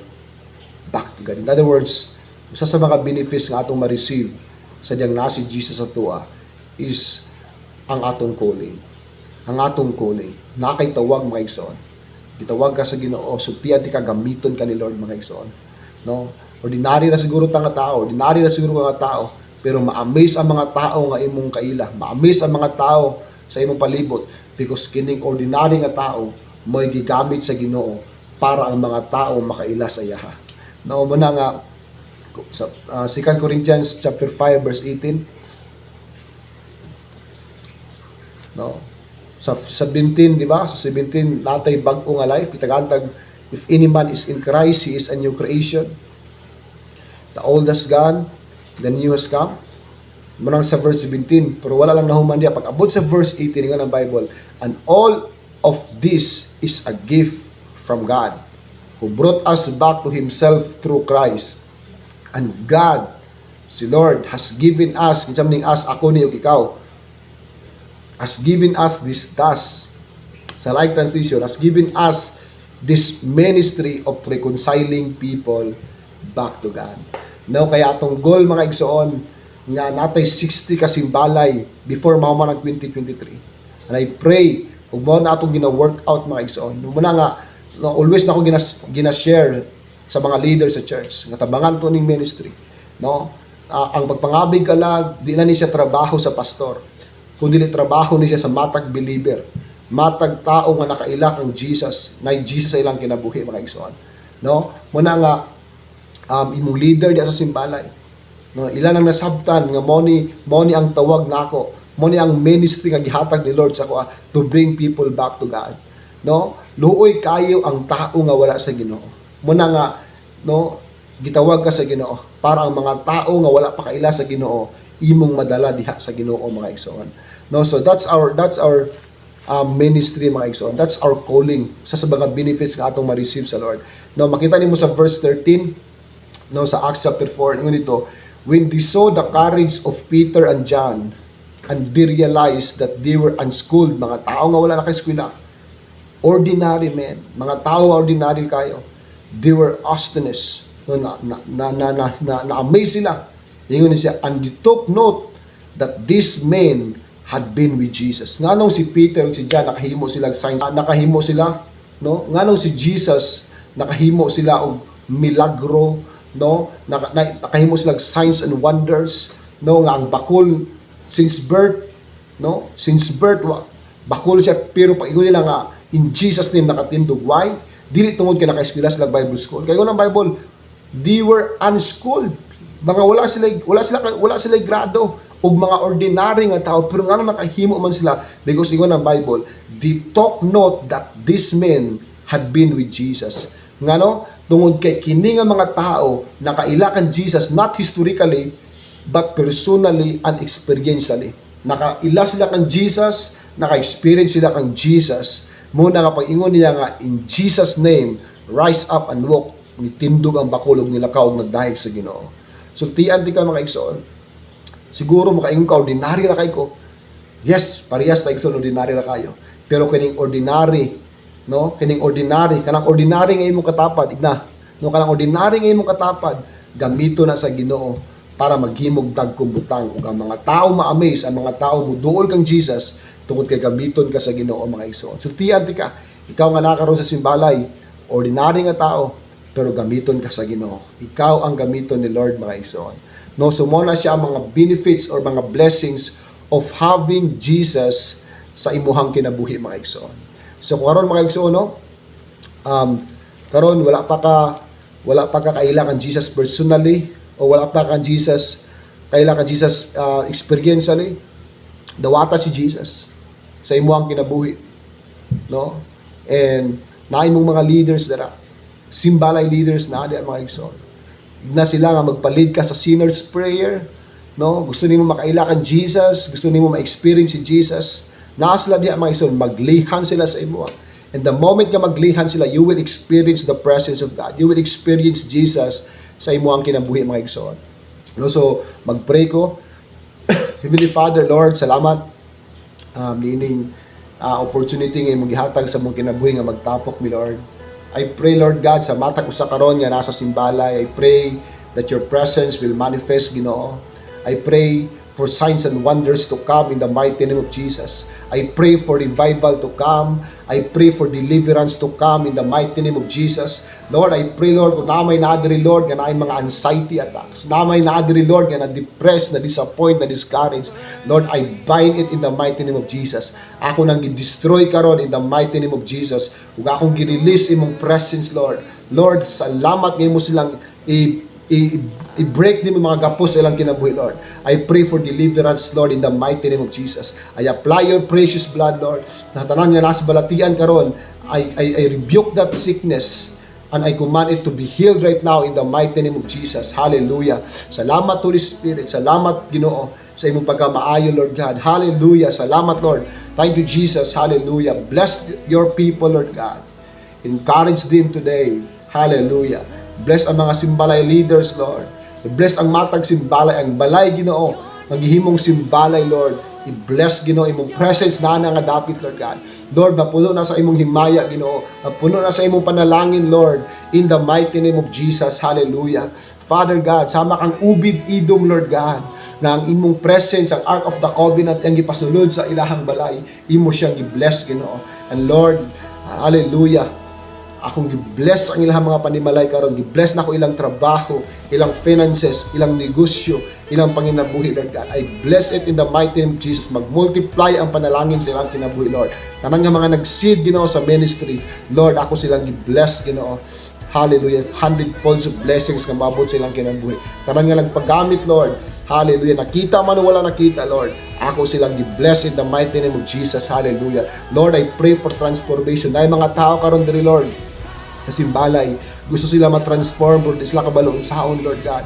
back to God. In other words, isa sa mga benefits nga atong ma-receive sa diyang nasi Jesus sa tuwa is ang atong calling. Ang atong calling. Nakay tawag, mga igsoon. Gitawag ka sa Ginoo, sultian ti ka gamiton ka ni Lord, mga igsoon. No? Ordinary na siguro ta nga tao, ordinary na siguro nga tao, pero ma-amaze ang mga tao nga imong kaila. Ma-amaze ang mga tao sa imong palibot because kining ordinary nga tao mo'y gigamit sa Ginoo para ang mga tao makaila sa iyaha. No, muna nga sa 2 Corinthians chapter 5 verse 18. No. Sa 17, di ba? Sa 17 natay bag-o nga life, kitagantag if any man is in Christ, he is a new creation. The old has gone, the new has come. Munang sa verse 17, pero wala lang nahuman diya. Pag abot sa verse 18 nga ng Bible, and all of this is a gift from God who brought us back to Himself through Christ. And God, si Lord, has given us, kinsamning us, ako ni ikaw, has given us this task. Sa like translation, has given us this ministry of reconciling people back to God. No, kaya atong goal, mga igsoon, nga natay 60 kasimbalay before mahuman ang 2023. And I pray kung mo na itong gina-workout, mga igsoon. Muna nga, no, always na ako gina-share sa mga leaders sa church. Natabangan to ning ministry. No? Ang pagpangabig kalag, di na ni siya trabaho sa pastor. Kundi ni trabaho ni siya sa matag believer. Matag tao nga nakaila kang Jesus. Na Jesus sa ilang kinabuhi, mga igsoon. No? Muna nga, imong leader di sa simbalay. No? Ilan ang nasabtan nga mo ni ang tawag nako. Mo ni ang ministry nga gihatag ni Lord sa ko to bring people back to God. No? Luoy kayo ang tao nga wala sa Ginoo. Muna nga, no, gitawag ka sa Ginoo para ang mga tao nga wala pa kaila sa Ginoo imong madala diha sa Ginoo, mga igsoon. No, so that's our ministry, mga igsoon. That's our calling. Sa mga benefits nga atong ma-receive sa Lord. No, makita nimo sa verse 13, no, sa Acts chapter 4, ngunito, when they saw the courage of Peter and John, and they realized that they were unschooled, mga tao nga wala na kay eskwela, ordinary men, mga tao ordinary kayo, they were astonished, no, na-amaze sila. Ingon niya, and they took note that these men had been with Jesus. Nganong si Peter ug si John nakahimo sila signs, nakahimo sila, no? Nganong si Jesus nakahimo sila og milagro, no? Nakahimo sila signs and wonders, no? Nga ang bakol since birth, no? Since birth bakol siya, pero pag ingon nila nga in Jesus name nakatindog. Why? Dili tungod kay naka-eskwela sila Bible school. Kay ng Bible, they were unschooled. Mga wala sila grado og mga ordinary nga tao, pero ngano nakahimo man sila because ingon ang Bible, they took note that these men had been with Jesus. Ngano? Tungod kay kini nga mga tao nakaila kan Jesus not historically but personally and experientially. Nakaila sila kan Jesus, naka-experience sila kan Jesus. Muna nga pag-ingon niya nga in Jesus name, rise up and walk. Nitindog ang bakulog nila ka og nagdahig sa Ginoo. So tiyan di ka mga igsoon. Siguro makaingon ka ordinary ra kay ko. Yes, parehas ta igsoon ordinary ra kayo. Pero kining ordinary, no? Kining ordinary, kanang ordinary nga imong katapad, igna. No, kanang ordinary nga imong katapad, gamito na sa Ginoo para maghimog dagkong butang ug ang mga tao ma-amaze, ang mga tao muduol kang Jesus tungod kay gamiton ka sa Ginoo mga igsoon. So tiyan di ka, ikaw nga nakaroon sa simbalay, ordinary nga tao, pero gamiton ka sa Ginoo. Ikaw ang gamiton ni Lord mga igsoon. No, so mo na siya ang mga benefits or mga blessings of having Jesus sa imuhang kinabuhi mga igsoon. So karon mga igsoon, no? Karon wala pa ka kaila kan Jesus personally o wala pa kan Jesus kaila kan Jesus experientially. Dawata si Jesus sa imuhang kinabuhi, no? And naay mong mga leaders dara, simbalay leaders na di mga igsoon. Na sila nga magpalid ka sa sinner's prayer, no? Gusto nimo makaila kan Jesus, gusto nimo ma-experience si Jesus. Naa sila diha mga igsoon, maglihan sila sa imo. And the moment nga maglihan sila, you will experience the presence of God. You will experience Jesus sa imuhang kinabuhi mga igsoon. No, so magpray ko. Heavenly Father, Lord, salamat nining opportunity nga imong gihatag sa imong kinabuhi nga magtapok mi Lord. I pray, Lord God, sa matag usa karon nga nasa simbalay, I pray that your presence will manifest, Ginoo. I pray for signs and wonders to come in the mighty name of Jesus. I pray for revival to come. I pray for deliverance to come in the mighty name of Jesus. Lord, I pray, Lord, kung namay naadiri, Lord, nga naay mga anxiety attacks, namay naadiri, Lord, nga na-depressed, na-disappoint, na-discouraged, Lord, I bind it in the mighty name of Jesus. Ako nang i-destroy karon in the mighty name of Jesus. Kung akong gi-release imong presence, Lord. Lord, salamat ngayon mo silang i-break din mga gapos sa ilang kinabuhi, Lord. I pray for deliverance, Lord, in the mighty name of Jesus. I apply your precious blood, Lord. Sa tanan nga nasa balatian karon, I rebuke that sickness and I command it to be healed right now in the mighty name of Jesus. Hallelujah. Salamat, Holy Spirit. Salamat, Ginoo, sa imong pagkamaayo, Lord God. Hallelujah. Salamat, Lord. Thank you, Jesus. Hallelujah. Bless your people, Lord God. Encourage them today. Hallelujah. Bless ang mga simbalay leaders, Lord. Bless ang matag simbalay, ang balay, Ginoo. Maghihimong simbalay, Lord. I-bless, Ginoo, imong presence na nga dapit, Lord God. Lord, napuno na sa imong himaya, Ginoo. Napuno na sa imong panalangin, Lord. In the mighty name of Jesus. Hallelujah. Father God, sama kang ubid idom, Lord God, na ang imong presence, ang Ark of the Covenant, ang ipasulod sa ilahang balay. Imo siyang i-bless, Ginoo. And Lord, hallelujah, akong i-bless ang ilang mga panimalay karon, i-bless na ko ilang trabaho, ilang finances, ilang negosyo, ilang panginabuhi, Lord God. I bless it in the mighty name of Jesus. Mag-multiply ang panalangin sa ilang kinabuhi, Lord. Tanang nga mga nag-seed, Ginoo, sa ministry, Lord, ako silang i-bless, Ginoo. Hallelujah. 100-folds of blessings nga mabot sa ilang kinabuhi. Tanang nga nagpagamit, Lord. Hallelujah. Nakita man o wala nakita, Lord, ako silang i-bless in the mighty name of Jesus. Hallelujah. Lord, I pray for transformation. Dahil mga tao karon diri, Lord, sa simbalay, gusto sila ma-transform, Lord, sila kabalong saon, Lord God.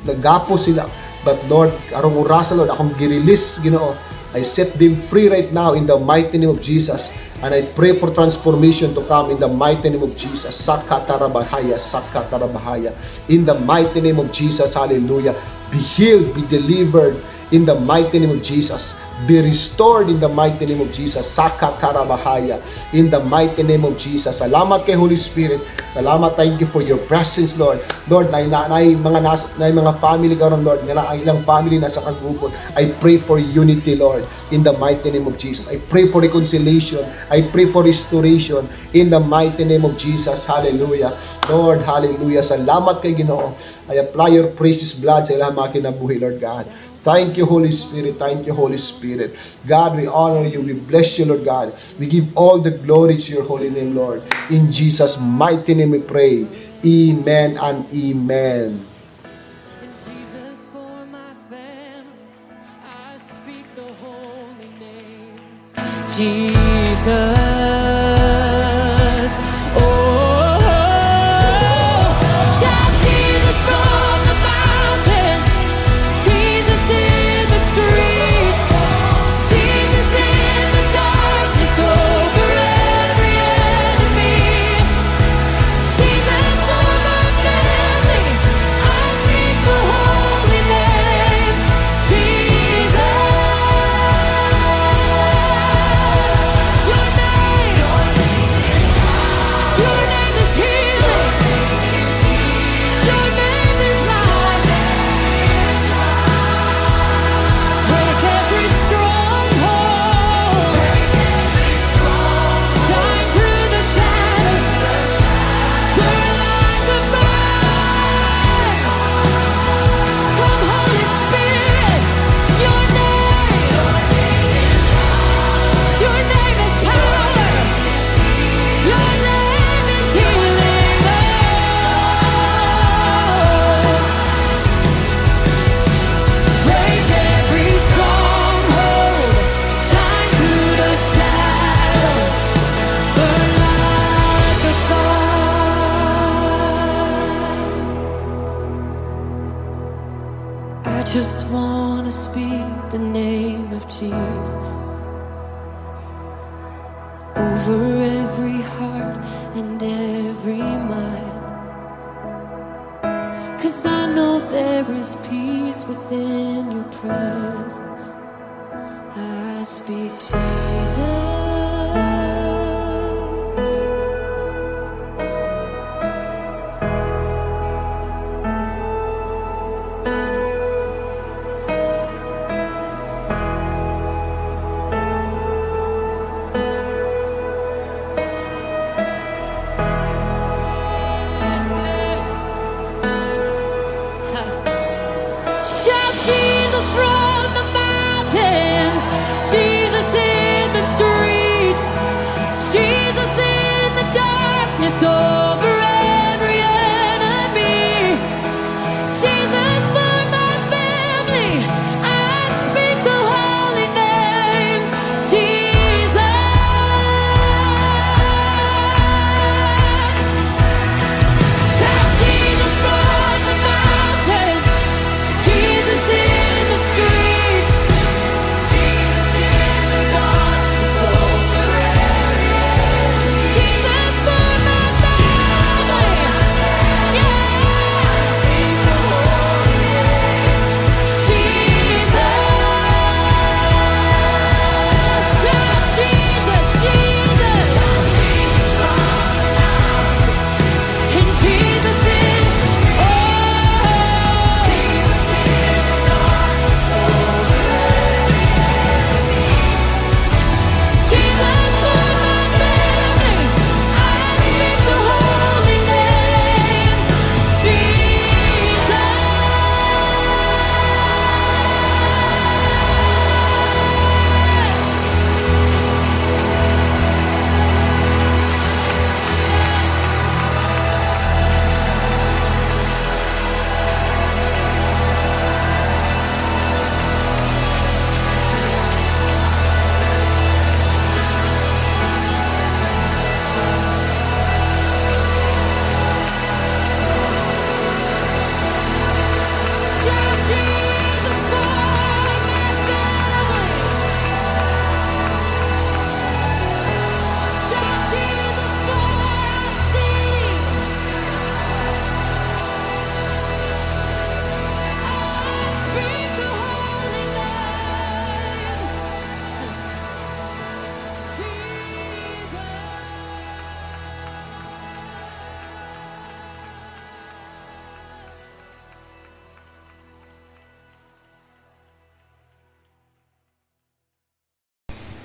Nagapo sila. But Lord, karong orasa, Lord, akong gi-release, Ginoo. I set them free right now in the mighty name of Jesus. And I pray for transformation to come in the mighty name of Jesus. Sakatarabahaya, Sakatarabahaya. In the mighty name of Jesus, hallelujah. Be healed, be delivered in the mighty name of Jesus. be restored in the mighty name of Jesus. Saka karabahaya, in the mighty name of Jesus. Salamat kay Holy Spirit. Salamat, thank you for your presence, Lord. Lord, na mga family karon, Lord, nga na ang ilang family nasa kagupon. I pray for unity, Lord, in the mighty name of Jesus. I pray for reconciliation. I pray for restoration in the mighty name of Jesus. Hallelujah. Lord, hallelujah. Salamat kay Ginoo. I apply your precious blood sa ilang mga kinabuhi, Lord God. Thank you, Holy Spirit. Thank you, Holy Spirit. God, we honor you. We bless you, Lord God. We give all the glory to your holy name, Lord. In Jesus' mighty name we pray. Amen and amen. Jesus, for my family, I speak the holy name. Jesus. Oh, shout Jesus from the mountains, Jesus in the streets, Jesus in the darkness over every enemy. Jesus for my family, I speak the holy name. Jesus, your name is healing, your name is life. Break every stronghold, shine through the shadows, burn like a fire. Come, Holy Spirit, your name is power, your name is healing. Oh, break every stronghold, shine through the shadows, burn like a fire. I just wanna speak the name of Jesus over every heart and every mind. 'Cause I know there is peace within your presence. I speak Jesus. Shout Jesus from the mountains, Jesus in the streets, Jesus in the darkness over every enemy. Jesus for my family, I speak the holy name. Jesus. Shout Jesus from the mountains, Jesus in the streets.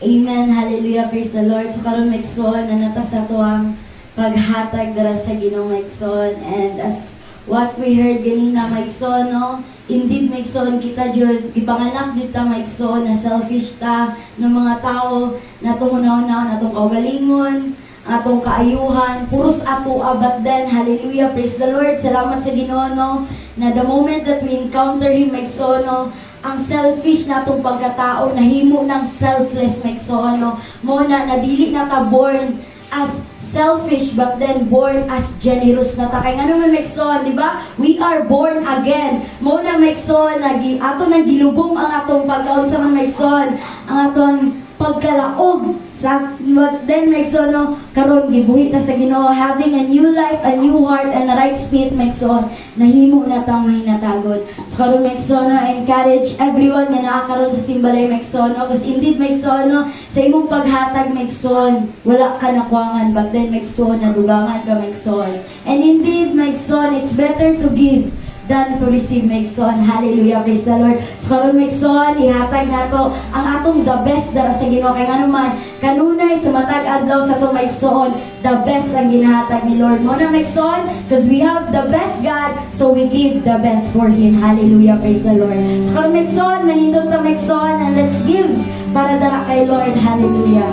Amen. Hallelujah. Praise the Lord. So karon maigsoon na nata sa tuwang paghatag dara sa Ginoo maigsoon. And as what we heard ganina maigsoon, no? Indeed maigsoon kita jud gipanganak jud ta maigsoon na selfish ta ng mga tao natong una-una natong kaugalingon, atong kaayuhan, puros ato but then hallelujah, praise the Lord. Salamat sa Ginoo, no? Na the moment that we encounter Him maigsoon, no? Ang selfish natong pagkatao nahimo ng selfless maigsoon, no? Mo na nadili na ta born as selfish but then born as generous na ta. Kay nga naman maigsoon, di ba? We are born again. Mo na maigsoon, ato nang gilubong ang atong pagkaon sa mga maigsoon, ang atong pagkalaog sa but then maigsoon, no, karon gibuhi ta sa Ginoo, having a new life, a new heart and a right spirit maigsoon, nahimo na tang mahinatagod. So karon maigsoon, no, encourage everyone nga naa karon sa simbalay maigsoon, no, because indeed maigsoon, no, sa imong paghatag maigsoon wala ka nakuangan but then maigsoon nadugangan ka maigsoon. And indeed maigsoon, it's better to give than to receive maigsoon. Hallelujah, praise the Lord. So karon maigsoon, ihatag nato ang atong the best dara sa Ginoo. Kay nga naman kanunay sa matag adlaw sa atong maigsoon, the best ang ginahatag ni Lord. Mo na maigsoon, because we have the best God, so we give the best for Him. Hallelujah, praise the Lord. So karon maigsoon, manindot ta maigsoon, and let's give para dara kay Lord. Hallelujah.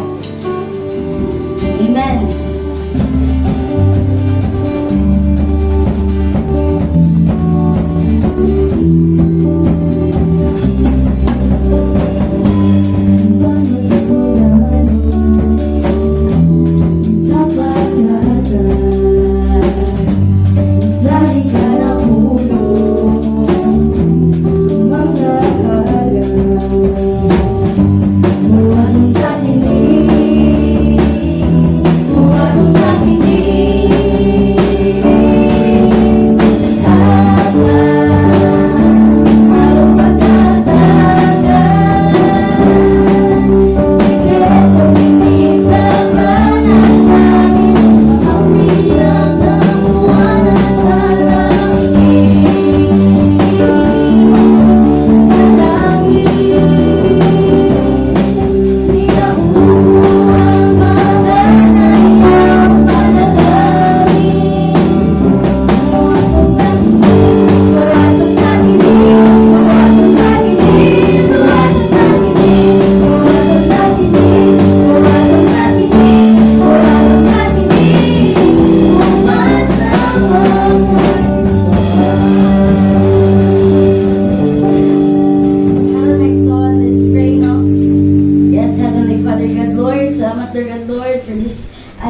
Amen.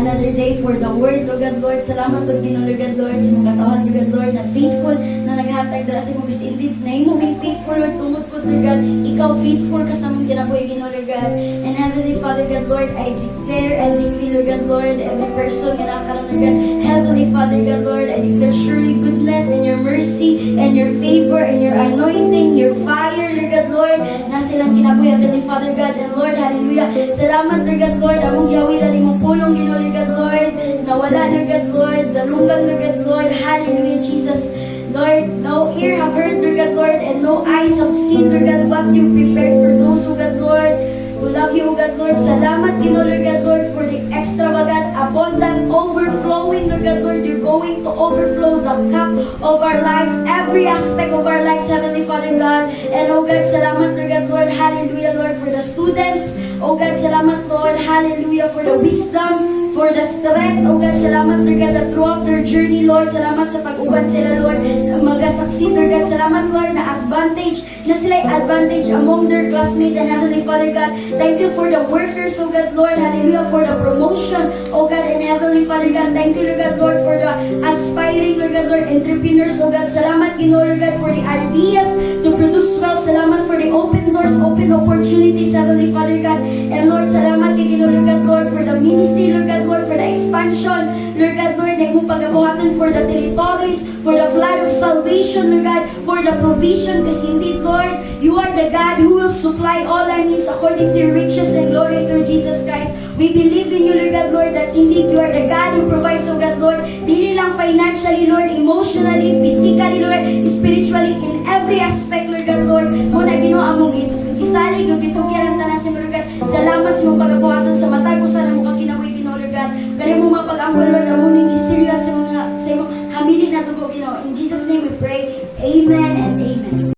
another day for the word, Lord God, Lord. Salamat po din, Lord God, Lord, sa mga katawan, Lord God, Lord, na faithful, na naghatag dala sa mga indeed, na imo may faithful, Lord, tungod po, Lord God, ikaw faithful ka sa mga ginabuhay, Lord God. And Heavenly Father, God, Lord, I declare and decree, Lord God, Lord, every person na nakakaroon, Lord God, Heavenly Father, God, Lord, I declare surely goodness and your mercy and your favor and your anointing, your fire, Lord God, Lord, na silang ginabuhay, Heavenly Father, God, and Lord, hallelujah. Salamat, Lord God, Lord, among Yahweh, dalimong pulong, Lord God, Lord, na wala, Lord God, Lord, dalungan, Lord God, Lord, hallelujah, Jesus. Lord, no ear have heard, Lord God, Lord, and no eyes have seen, Lord God, what you prepared for those who, God, Lord, who love you, God, Lord. Salamat, Lord God, Lord, for the extravagant, abundant, overflowing, Lord God, Lord. You're going to overflow the cup of our life, every aspect of our lives, Heavenly Father, God. And, oh God, salamat, Lord God, Lord, hallelujah, Lord, for the students. Oh God, salamat, Lord, hallelujah, for the wisdom, for the strength, oh God, salamat, Lord God, that throughout their journey, Lord, salamat sa pag-uban sila, Lord, mag-succeed, Lord God, salamat, Lord, na advantage, na sila'y advantage among their classmates, and Heavenly Father, God, thank you for the workers, oh God, Lord, hallelujah, for the promotion, oh God, and Heavenly Father, God, thank you, Lord God, Lord, for the aspiring, Lord God, Lord, entrepreneurs, oh God, salamat, Lord God, for the ideas to produce wealth, salamat for the open doors, open opportunities, Heavenly Father, God, and Lord, salamat, Lord God, Lord, for the ministry, Lord God, Lord, for the expansion, Lord God, Lord, na imong pagabuhatan for the territories, for the flood of salvation, Lord God, for the provision, because indeed, Lord, you are the God who will supply all our needs according to your riches and glory through Jesus Christ. We believe in you, Lord God, Lord, that indeed you are the God who provides, oh God, Lord, dili lang financially, Lord, emotionally, physically, Lord, spiritually, in every aspect, Lord God, Lord, mo na ginawa mong gisalig, yung gitugyan ang tanan sa Lord God. Salamat sa Lord, amo ning istorya sa mga sa imong hamili na dugo, Ginoo. In Jesus name we pray. Amen and